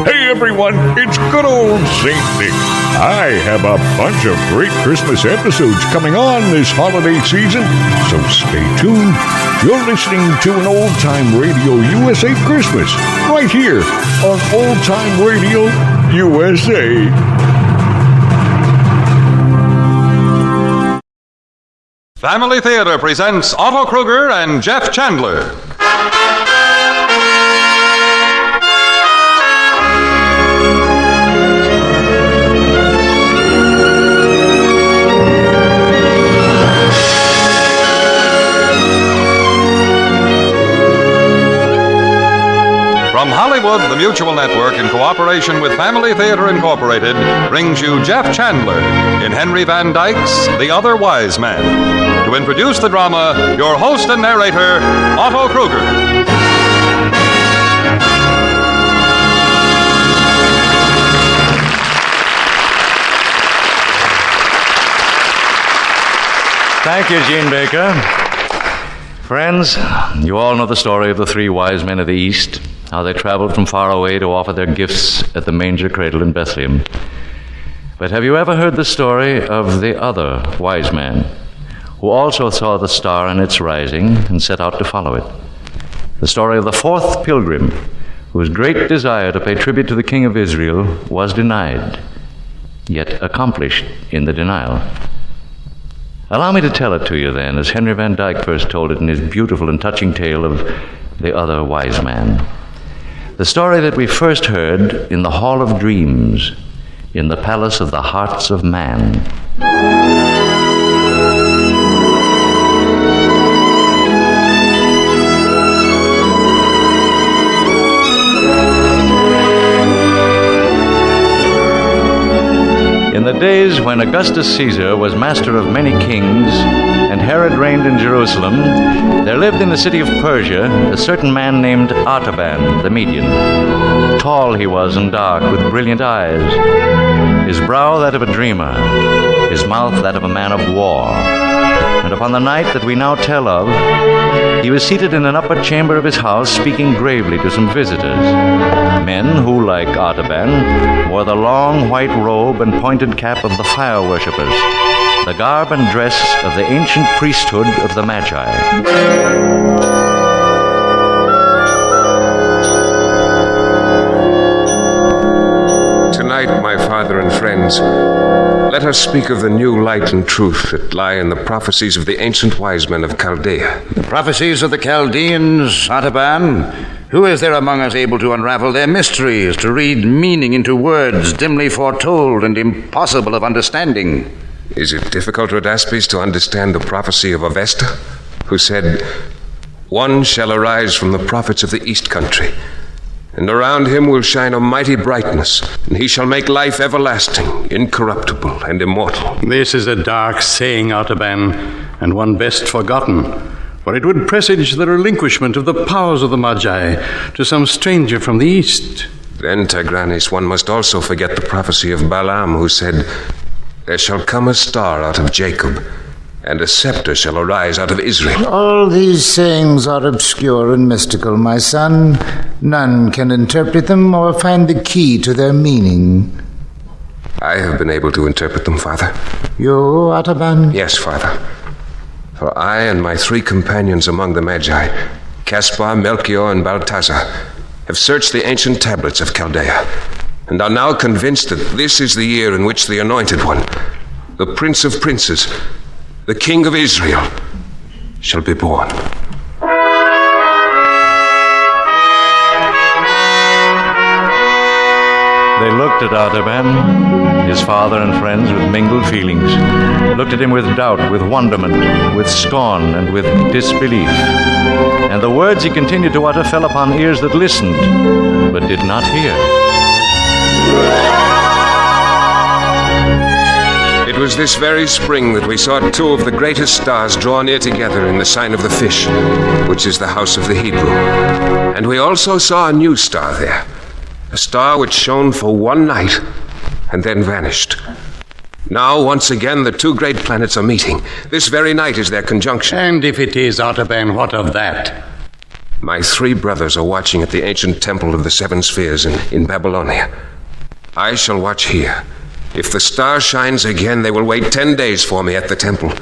Hey everyone, it's good old St. Nick. I have a bunch of great Christmas episodes coming on this holiday season, so stay tuned. You're listening to an Old Time Radio USA Christmas, right here on Old Time Radio USA. Family Theater presents Otto Kruger and Jeff Chandler. From Hollywood, the Mutual Network, in cooperation with Family Theater Incorporated, brings you Jeff Chandler in Henry Van Dyke's The Other Wise Man. To introduce the drama, your host and narrator, Otto Kruger. Thank you, Gene Baker. Friends, you all know the story of the three wise men of the East, how they traveled from far away to offer their gifts at the manger cradle in Bethlehem. But have you ever heard the story of the other wise man, who also saw the star in its rising and set out to follow it? The story of the fourth pilgrim, whose great desire to pay tribute to the King of Israel was denied, yet accomplished in the denial. Allow me to tell it to you then, as Henry Van Dyke first told it in his beautiful and touching tale of The Other Wise Man. The story that we first heard in the Hall of Dreams, in the Palace of the Hearts of Man. In the days when Augustus Caesar was master of many kings and Herod reigned in Jerusalem, there lived in the city of Persia a certain man named Artaban the Median. Tall he was and dark, with brilliant eyes, his brow that of a dreamer, his mouth that of a man of war. And upon the night that we now tell of, he was seated in an upper chamber of his house, speaking gravely to some visitors, men who, like Artaban, wore the long white robe and pointed cap of the fire worshippers, the garb and dress of the ancient priesthood of the Magi. Tonight, my father and friends, let us speak of the new light and truth that lie in the prophecies of the ancient wise men of Chaldea. The prophecies of the Chaldeans, Artaban? Who is there among us able to unravel their mysteries, to read meaning into words dimly foretold and impossible of understanding? Is it difficult, Rhodaspes, to understand the prophecy of Avesta? who said, "One shall arise from the prophets of the east country, and around him will shine a mighty brightness, and he shall make life everlasting, incorruptible, and immortal." This is a dark saying, Artaban, and one best forgotten, for it would presage the relinquishment of the powers of the Magi to some stranger from the east. Then, Tigranes, one must also forget the prophecy of Balaam, who said, "There shall come a star out of Jacob, and a scepter shall arise out of Israel." All these sayings are obscure and mystical, my son. None can interpret them or find the key to their meaning. I have been able to interpret them, Father. You, Artaban? Yes, Father. For I and my 3 companions among the Magi, Caspar, Melchior, and Balthazar, have searched the ancient tablets of Chaldea, and are now convinced that this is the year in which the Anointed One, the Prince of Princes, the King of Israel, shall be born. They looked at Artaban, his father and friends, with mingled feelings. Looked at him with doubt, with wonderment, with scorn, and with disbelief. And the words he continued to utter fell upon ears that listened, but did not hear. It was this very spring that we saw 2 of the greatest stars draw near together in the sign of the fish, which is the house of the Hebrew. And we also saw a new star there, a star which shone for one night and then vanished. Now, once again, the 2 great planets are meeting. This very night is their conjunction. And if it is, Artaban, what of that? My 3 brothers are watching at the ancient temple of the 7 spheres in Babylonia. I shall watch here. If the star shines again, they will wait 10 days for me at the temple.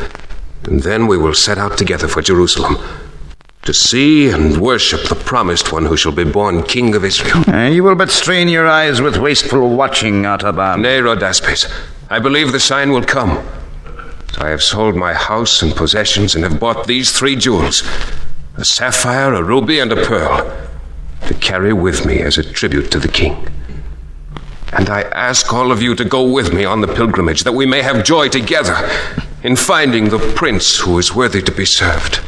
And then we will set out together for Jerusalem, to see and worship the promised one who shall be born King of Israel. You will but strain your eyes with wasteful watching, Artaban. Nay, Rhodaspes, I believe the sign will come. So I have sold my house and possessions and have bought these 3 jewels, a sapphire, a ruby, and a pearl, to carry with me as a tribute to the king. And I ask all of you to go with me on the pilgrimage, that we may have joy together in finding the prince who is worthy to be served.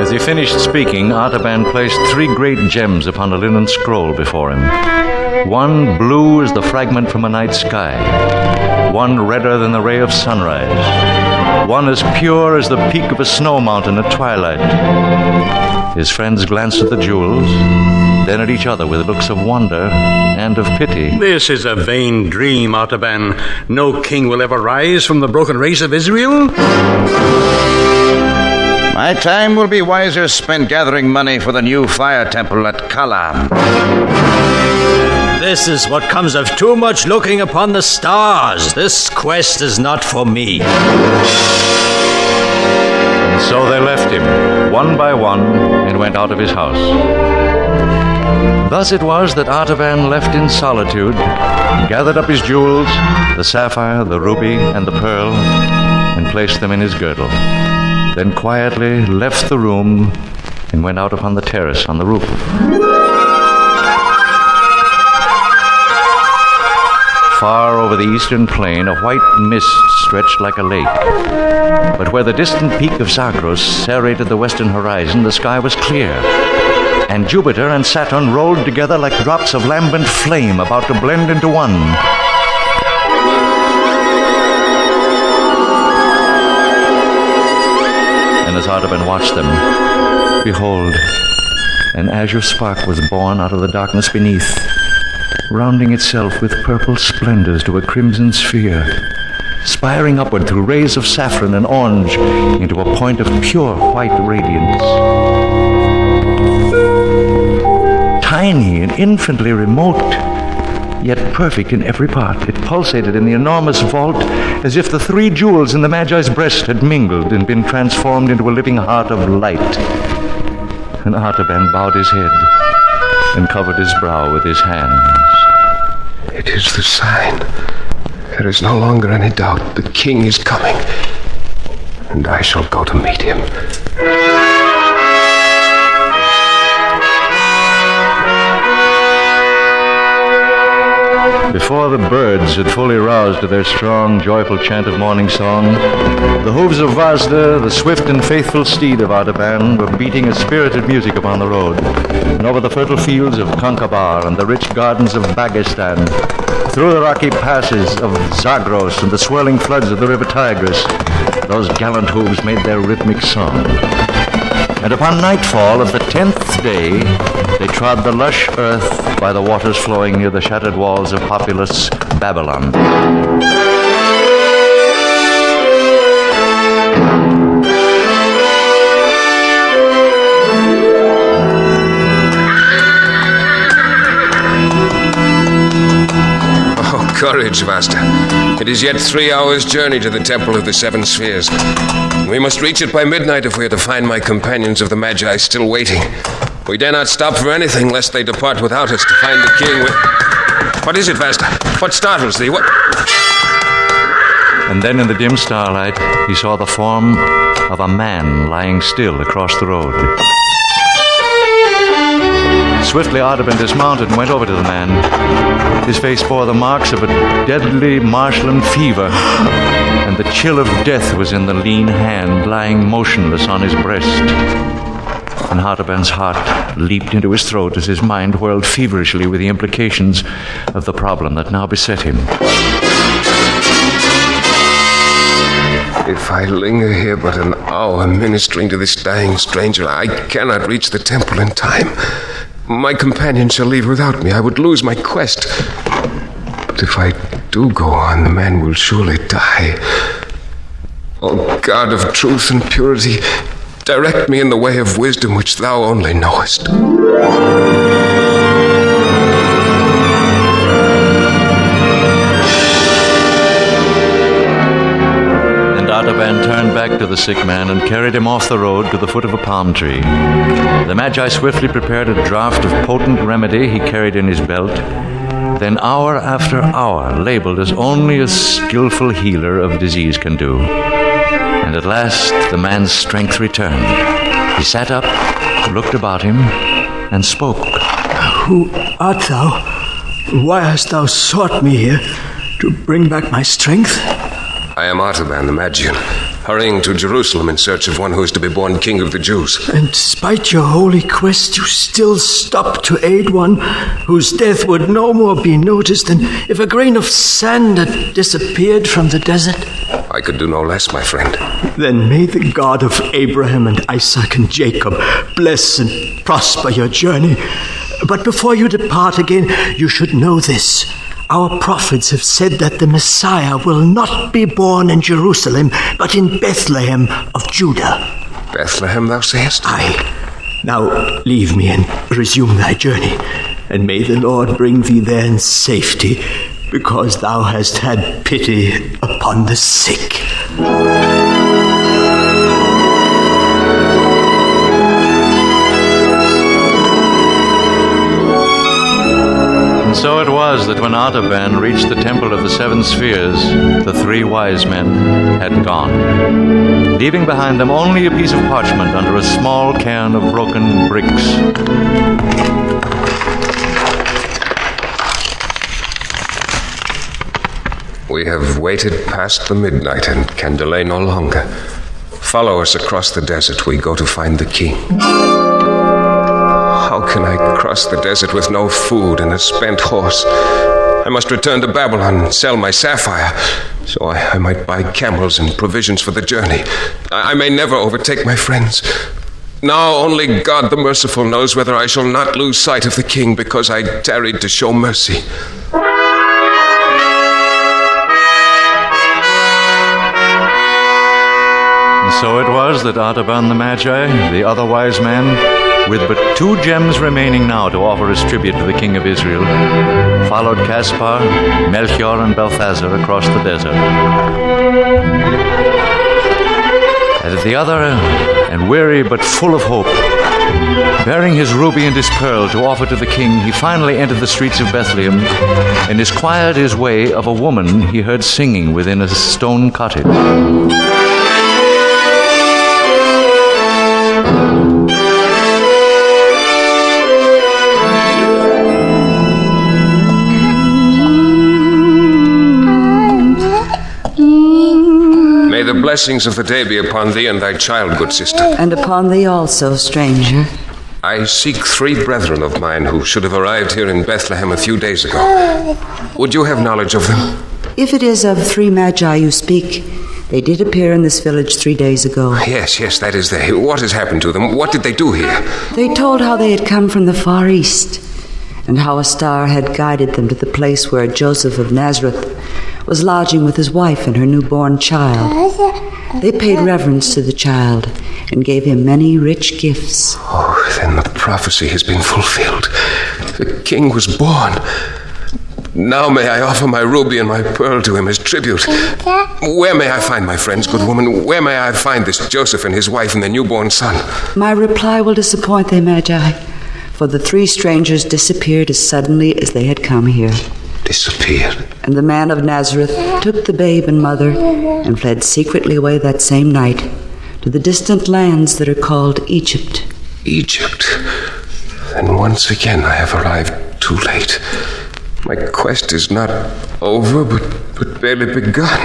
As he finished speaking, Artaban placed 3 great gems upon a linen scroll before him. One blue as the fragment from a night sky, one redder than the ray of sunrise, one as pure as the peak of a snow mountain at twilight. His friends glanced at the jewels, then at each other with looks of wonder and of pity. This is a vain dream, Artaban. No king will ever rise from the broken race of Israel. My time will be wiser spent gathering money for the new fire temple at Kalam. This is what comes of too much looking upon the stars. This quest is not for me. And so they left him, one by one, and went out of his house. Thus it was that Artaban left in solitude, gathered up his jewels, the sapphire, the ruby, and the pearl, and placed them in his girdle. Then quietly left the room and went out upon the terrace on the roof. Far over the eastern plain, a white mist stretched like a lake. But where the distant peak of Zagros serrated the western horizon, the sky was clear. And Jupiter and Saturn rolled together like drops of lambent flame about to blend into one. And as Artaban watched them, behold, an azure spark was born out of the darkness beneath, rounding itself with purple splendors to a crimson sphere, spiring upward through rays of saffron and orange into a point of pure white radiance. Tiny and infinitely remote, yet perfect in every part, it pulsated in the enormous vault as if the 3 jewels in the Magi's breast had mingled and been transformed into a living heart of light. And Artaban bowed his head and covered his brow with his hands. It is the sign. There is no longer any doubt. The king is coming, and I shall go to meet him. before the birds had fully roused to their strong, joyful chant of morning song, the hooves of Vazda, the swift and faithful steed of Artaban, were beating a spirited music upon the road, and over the fertile fields of Kankabar and the rich gardens of Bagistan, through the rocky passes of Zagros and the swirling floods of the river Tigris, those gallant hooves made their rhythmic song. And upon nightfall of the 10th day, they trod the lush earth by the waters flowing near the shattered walls of populous Babylon. Oh, courage, Vasta. It is yet 3 hours' journey to the Temple of the Seven Spheres. We must reach it by midnight if we are to find my companions of the Magi still waiting. We dare not stop for anything lest they depart without us to find the king. What is it, Vasta? What startles thee? What? And then in the dim starlight, he saw the form of a man lying still across the road. Swiftly Artaban dismounted and went over to the man. His face bore the marks of a deadly Marshland fever, and the chill of death was in the lean hand lying motionless on his breast. And Artaban's heart leaped into his throat as his mind whirled feverishly with the implications of the problem that now beset him. If I linger here but an hour ministering to this dying stranger, I cannot reach the temple in time. My companion shall leave without me. I would lose my quest. But if I do go on, the man will surely die. O God of truth and purity, direct me in the way of wisdom which thou only knowest. Artaban turned back to the sick man and carried him off the road to the foot of a palm tree. The Magi swiftly prepared a draught of potent remedy he carried in his belt. Then hour after hour, labeled as only a skillful healer of disease can do. And at last the man's strength returned. He sat up, looked about him, and spoke. Who art thou? Why hast thou sought me here? To bring back my strength? I am Artaban the Magian, hurrying to Jerusalem in search of one who is to be born king of the Jews. And despite your holy quest, you still stop to aid one whose death would no more be noticed than if a grain of sand had disappeared from the desert? I could do no less, my friend. Then may the God of Abraham and Isaac and Jacob bless and prosper your journey. But before you depart again, you should know this. Our prophets have said that the Messiah will not be born in Jerusalem, but in Bethlehem of Judah. Bethlehem, thou sayest? Aye. Now leave me and resume thy journey, and may the Lord bring thee there in safety, because thou hast had pity upon the sick. And so it was that when Artaban reached the Temple of the Seven Spheres, the three wise men had gone, leaving behind them only a piece of parchment under a small cairn of broken bricks. We have waited past the midnight and can delay no longer. Follow us across the desert. We go to find the king. How can I cross the desert with no food and a spent horse? I must return to Babylon and sell my sapphire, so I might buy camels and provisions for the journey. I may never overtake my friends. Now only God the Merciful knows whether I shall not lose sight of the king because I tarried to show mercy. And so it was that Artaban the Magi, the other wise man, with but 2 gems remaining now to offer as tribute to the king of Israel, followed Caspar, Melchior, and Balthazar across the desert. And the other, and weary but full of hope, bearing his ruby and his pearl to offer to the king, he finally entered the streets of Bethlehem and inquired his way of a woman he heard singing within a stone cottage. blessings of the day be upon thee and thy child, good sister. And upon thee also, stranger. I seek 3 brethren of mine who should have arrived here in Bethlehem a few days ago. Would you have knowledge of them? If it is of 3 magi you speak, they did appear in this village 3 days ago. Yes, that is they. What has happened to them? What did they do here? They told how they had come from the Far East, and how a star had guided them to the place where Joseph of Nazareth was lodging with his wife and her newborn child. They paid reverence to the child and gave him many rich gifts. Oh, then the prophecy has been fulfilled. The king was born. Now may I offer my ruby and my pearl to him as tribute. Where may I find my friends, good woman? Where may I find this Joseph and his wife and their newborn son? My reply will disappoint thee, Magi, for the 3 strangers disappeared as suddenly as they had come here. Disappeared? And the man of Nazareth took the babe and mother and fled secretly away that same night to the distant lands that are called Egypt. Egypt? Then once again I have arrived too late. My quest is not over, but barely begun.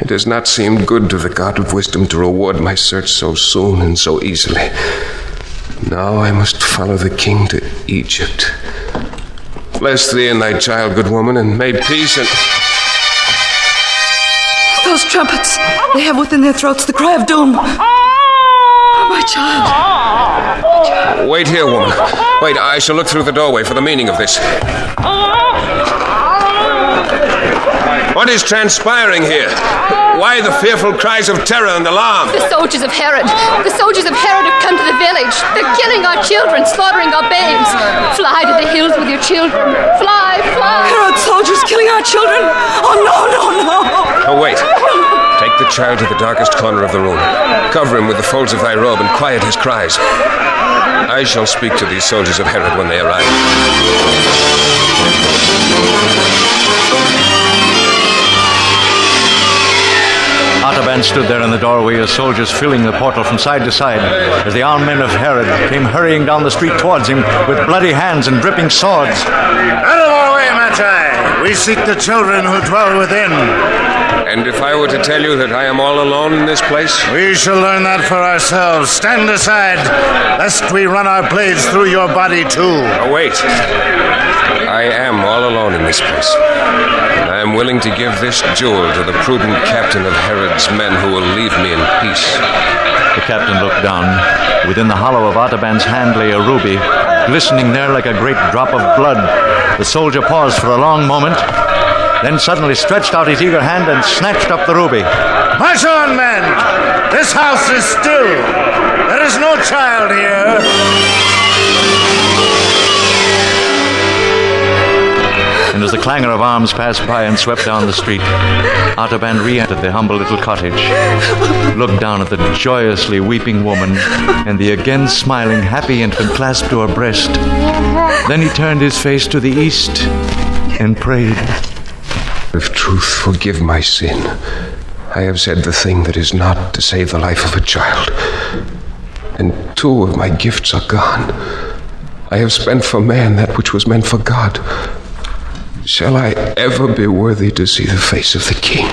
It has not seemed good to the God of wisdom to reward my search so soon and so easily. Now I must follow the king to Egypt. Bless thee and thy child, good woman, and may peace and... Those trumpets, they have within their throats the cry of doom. My child. Wait here, woman. Wait, I shall look through the doorway for the meaning of this. What is transpiring here? Why the fearful cries of terror and alarm? The soldiers of Herod. The soldiers of Herod have come to the village. They're killing our children, slaughtering our babes. Fly to the hills with your children. Fly, fly. Herod's soldiers killing our children. Oh, no. Oh, wait. Take the child to the darkest corner of the room. Cover him with the folds of thy robe and quiet his cries. I shall speak to these soldiers of Herod when they arrive. Artaban stood there in the doorway as soldiers filling the portal from side to side as the armed men of Herod came hurrying down the street towards him with bloody hands and dripping swords. Out of our way, Magi! We seek the children who dwell within. And if I were to tell you that I am all alone in this place? We shall learn that for ourselves. Stand aside, lest we run our blades through your body, too. Oh, wait. I am all alone in this place. And I am willing to give this jewel to the prudent captain of Herod's men who will leave me in peace. The captain looked down. Within the hollow of Artaban's hand lay a ruby, glistening there like a great drop of blood. The soldier paused for a long moment, then suddenly stretched out his eager hand and snatched up the ruby. March on, men! This house is still. There is no child here. And as the clangor of arms passed by and swept down the street, Artaban re-entered the humble little cottage, looked down at the joyously weeping woman and the again smiling, happy infant clasped to her breast. Then he turned his face to the east and prayed. If truth forgive my sin, I have said the thing that is not to save the life of a child. And 2 of my gifts are gone. I have spent for man that which was meant for God. Shall I ever be worthy to see the face of the king?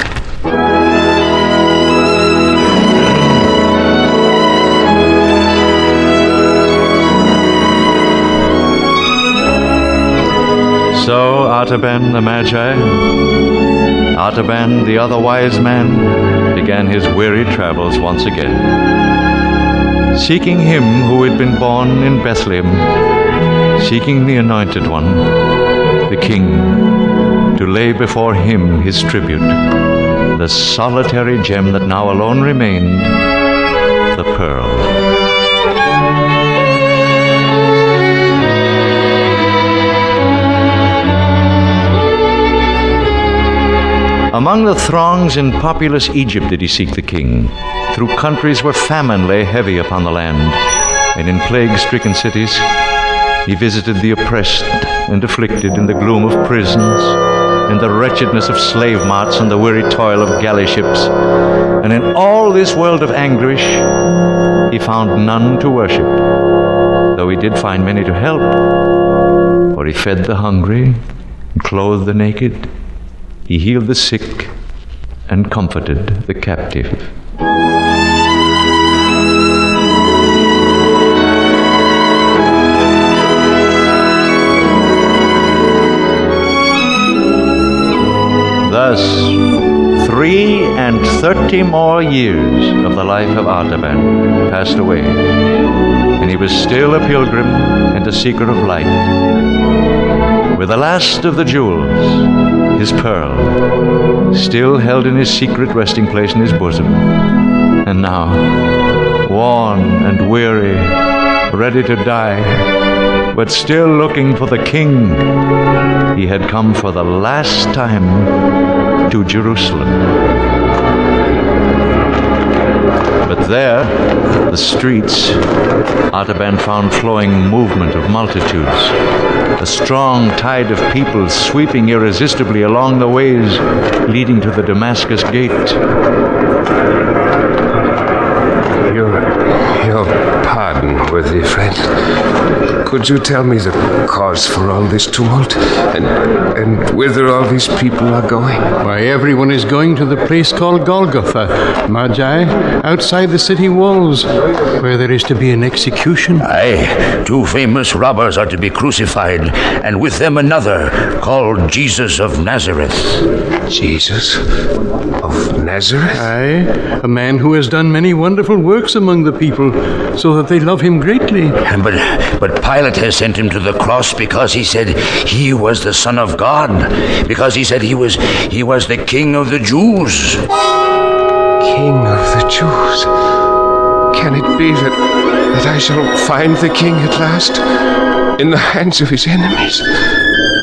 So Artaban the Magi, Artaban the other wise man, began his weary travels once again, seeking him who had been born in Bethlehem, seeking the Anointed One, the King, to lay before him his tribute, the solitary gem that now alone remained, the pearl. Among the throngs in populous Egypt did he seek the king, through countries where famine lay heavy upon the land, and in plague-stricken cities he visited the oppressed and afflicted in the gloom of prisons, in the wretchedness of slave marts and the weary toil of galley ships. And in all this world of anguish he found none to worship, though he did find many to help, for he fed the hungry and clothed the naked. He healed the sick and comforted the captive. Thus, 33 more years of the life of Artaban passed away, and he was still a pilgrim and a seeker of light. With the last of the jewels, his pearl, still held in his secret resting place in his bosom, and now, worn and weary, ready to die, but still looking for the king, he had come for the last time to Jerusalem. But there, the streets, Artaban found flowing movement of multitudes, a strong tide of people sweeping irresistibly along the ways leading to the Damascus gate. Your pardon, worthy friend. Could you tell me the cause for all this tumult? And whither all these people are going? Why, everyone is going to the place called Golgotha, Magi, outside the city walls, where there is to be an execution. Aye, 2 famous robbers are to be crucified, and with them another, called Jesus of Nazareth. Jesus of Nazareth? Aye, a man who has done many wonderful works among the people, so that they love him greatly. But Pilate has sent him to the cross because he said he was the Son of God, because he said he was the King of the Jews. King of the Jews? Can it be that I shall find the king at last in the hands of his enemies,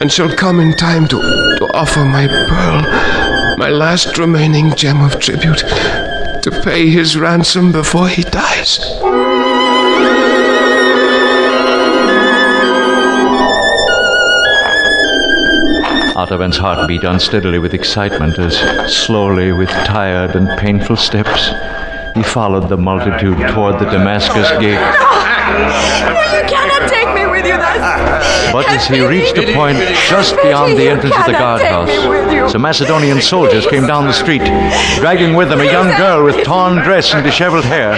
and shall come in time to offer my pearl, my last remaining gem of tribute, to pay his ransom before he dies? Artaban's heart beat unsteadily with excitement as, slowly, with tired and painful steps, he followed the multitude toward the Damascus gate. You cannot take me with you thus. But as he reached a point just beyond the entrance of the guardhouse, some Macedonian soldiers came down the street, dragging with them a young girl with torn dress and disheveled hair.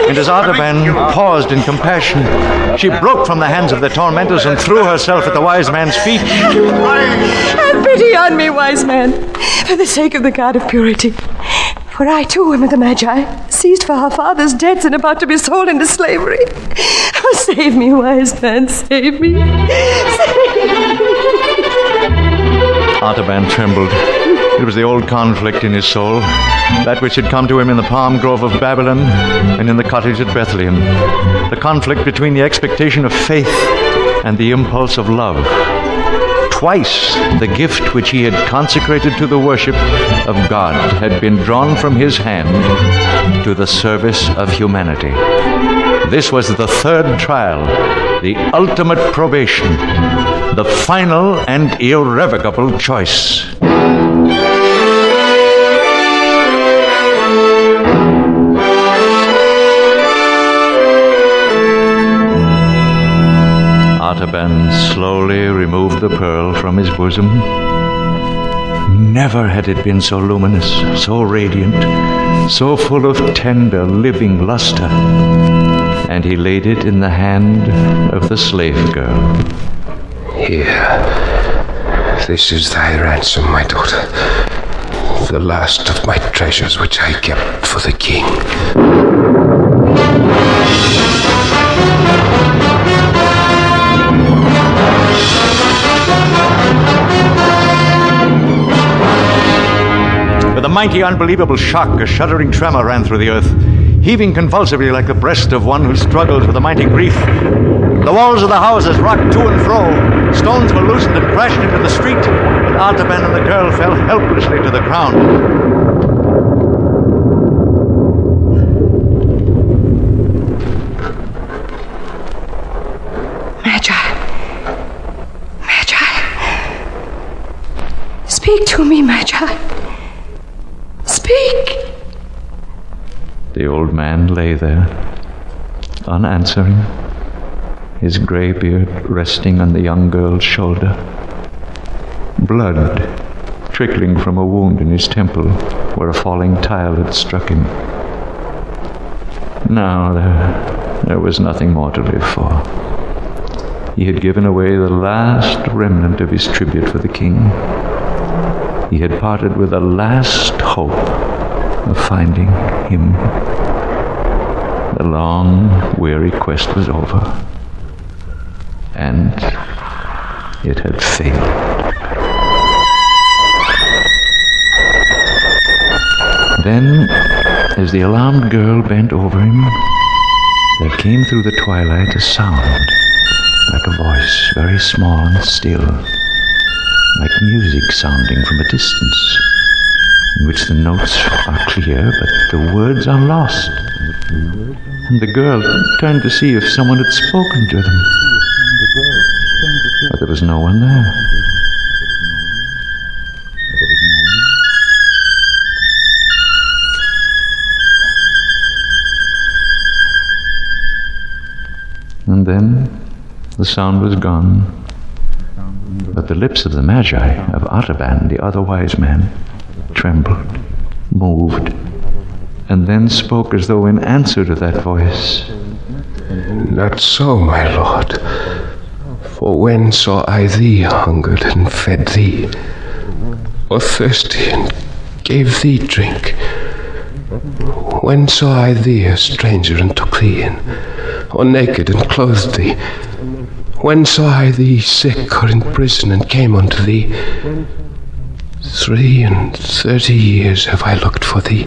And as Artaban paused in compassion, she broke from the hands of the tormentors and threw herself at the wise man's feet. Have pity on me, wise man, for the sake of the God of purity. For I too am of the Magi, seized for our father's debts and about to be sold into slavery. Oh, save me, wise man, save me. Artaban trembled. It was the old conflict in his soul, that which had come to him in the palm grove of Babylon and in the cottage at Bethlehem. The conflict between the expectation of faith and the impulse of love. Twice the gift which he had consecrated to the worship of God had been drawn from his hand to the service of humanity. This was the third trial, the ultimate probation, the final and irrevocable choice. Artaban slowly removed the pearl from his bosom. Never had it been so luminous, so radiant, so full of tender, living luster. And he laid it in the hand of the slave girl. Here, this is thy ransom, my daughter. The last of my treasures which I kept for the king. With a mighty, unbelievable shock, a shuddering tremor ran through the earth, heaving convulsively like the breast of one who struggles with a mighty grief. The walls of the houses rocked to and fro. Stones were loosened and crashed into the street, and Artaban and the girl fell helplessly to the ground. Magi. Speak to me, Magi. Speak. The old man lay there, unanswering, his gray beard resting on the young girl's shoulder. Blood trickling from a wound in his temple where a falling tile had struck him. Now there was nothing more to live for. He had given away the last remnant of his tribute for the king. He had parted with the last hope of finding him. The long, weary quest was over, and it had failed. Then, as the alarmed girl bent over him, there came through the twilight a sound, like a voice, very small and still, like music sounding from a distance, in which the notes are clear, but the words are lost. And the girl turned to see if someone had spoken to them. But there was no one there. And then the sound was gone. But the lips of the Magi, of Artaban, the other wise man, trembled, moved, and then spoke as though in answer to that voice. Not so, my lord. For when saw I thee hungered and fed thee, or thirsty and gave thee drink? When saw I thee a stranger and took thee in, or naked and clothed thee? When saw I thee sick or in prison and came unto thee? 33 years have I looked for thee,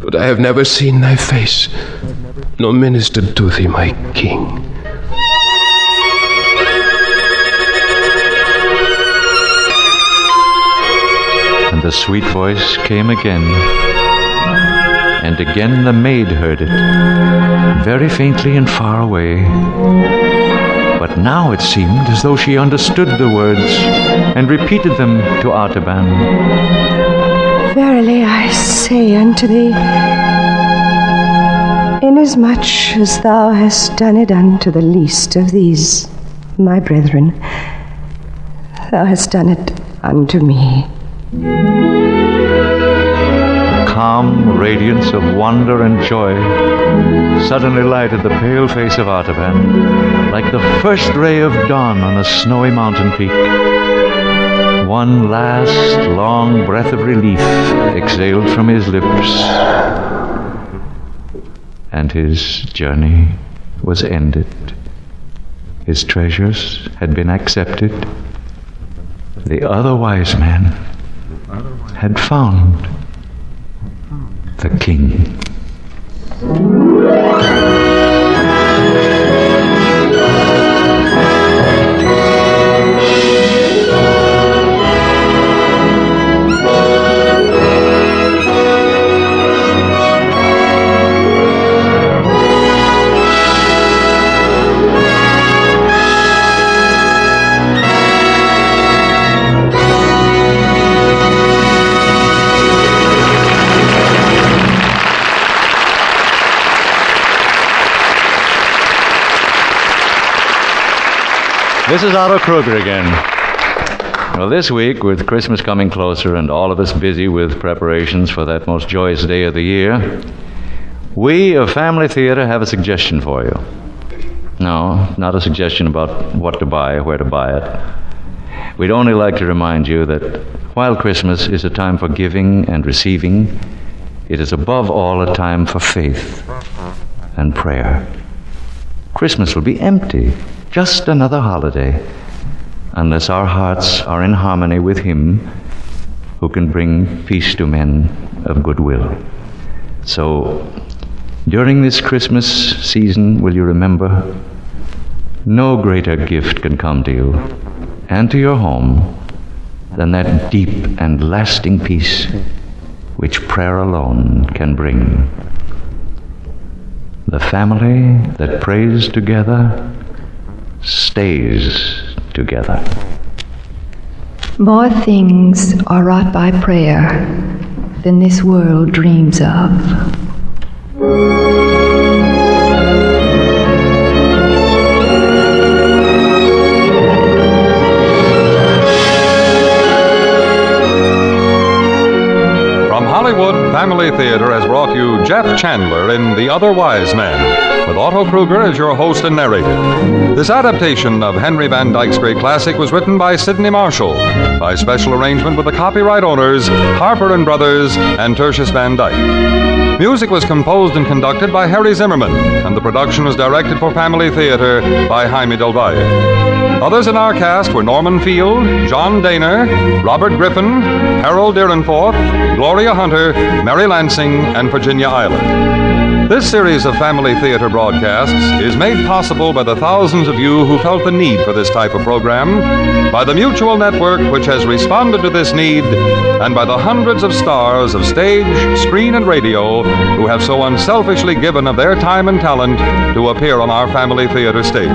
but I have never seen thy face, nor ministered to thee, my king. And the sweet voice came again, and again the maid heard it, very faintly and far away. But now it seemed as though she understood the words and repeated them to Artaban. Verily I say unto thee, inasmuch as thou hast done it unto the least of these, my brethren, thou hast done it unto me. Calm radiance of wonder and joy suddenly lighted the pale face of Artaban, like the first ray of dawn on a snowy mountain peak. One last long breath of relief exhaled from his lips, and his journey was ended. His treasures had been accepted. The other wise man had found the king. This is Otto Kruger again. Well, this week, with Christmas coming closer and all of us busy with preparations for that most joyous day of the year, we of Family Theater have a suggestion for you. No, not a suggestion about what to buy, where to buy it. We'd only like to remind you that while Christmas is a time for giving and receiving, it is above all a time for faith and prayer. Christmas will be empty, just another holiday, unless our hearts are in harmony with Him who can bring peace to men of goodwill. So, during this Christmas season, will you remember, no greater gift can come to you and to your home than that deep and lasting peace which prayer alone can bring. The family that prays together stays together. More things are wrought by prayer than this world dreams of. Family Theater has brought you Jeff Chandler in The Other Wise Man, with Otto Kruger as your host and narrator. This adaptation of Henry Van Dyke's great classic was written by Sidney Marshall, by special arrangement with the copyright owners, Harper & Brothers and Tertius Van Dyke. Music was composed and conducted by Harry Zimmerman, and the production was directed for Family Theater by Jaime Del Valle. Others in our cast were Norman Field, John Daner, Robert Griffin, Harold Deerenforth, Gloria Hunter, Mary Lansing, and Virginia Island. This series of Family Theater broadcasts is made possible by the thousands of you who felt the need for this type of program, by the Mutual Network, which has responded to this need, and by the hundreds of stars of stage, screen, and radio who have so unselfishly given of their time and talent to appear on our Family Theater stage.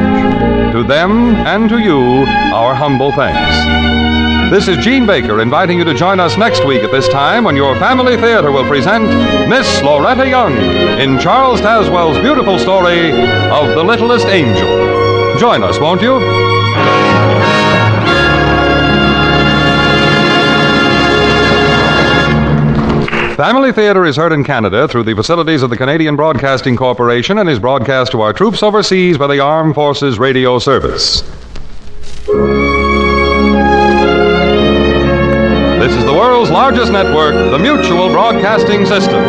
To them and to you, our humble thanks. This is Gene Baker inviting you to join us next week at this time when your Family Theater will present Miss Loretta Young in Charles Tazwell's beautiful story of The Littlest Angel. Join us, won't you? Family Theater is heard in Canada through the facilities of the Canadian Broadcasting Corporation and is broadcast to our troops overseas by the Armed Forces Radio Service. This is the world's largest network, the Mutual Broadcasting System.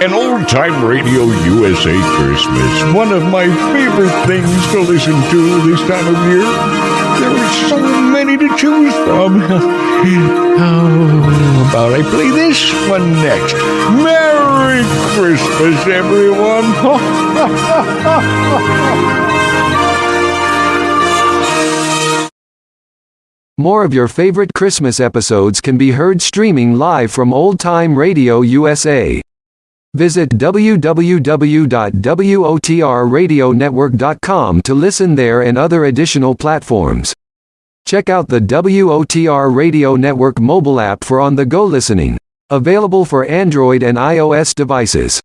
An old-time Radio USA Christmas, one of my favorite things to listen to this time of year. There are so many to choose from. How about I play this one next? Merry Christmas, everyone. More of your favorite Christmas episodes can be heard streaming live from Old Time Radio USA. Visit www.wotrradionetwork.com to listen there and other additional platforms. Check out the WOTR Radio Network mobile app for on-the-go listening, available for Android and iOS devices.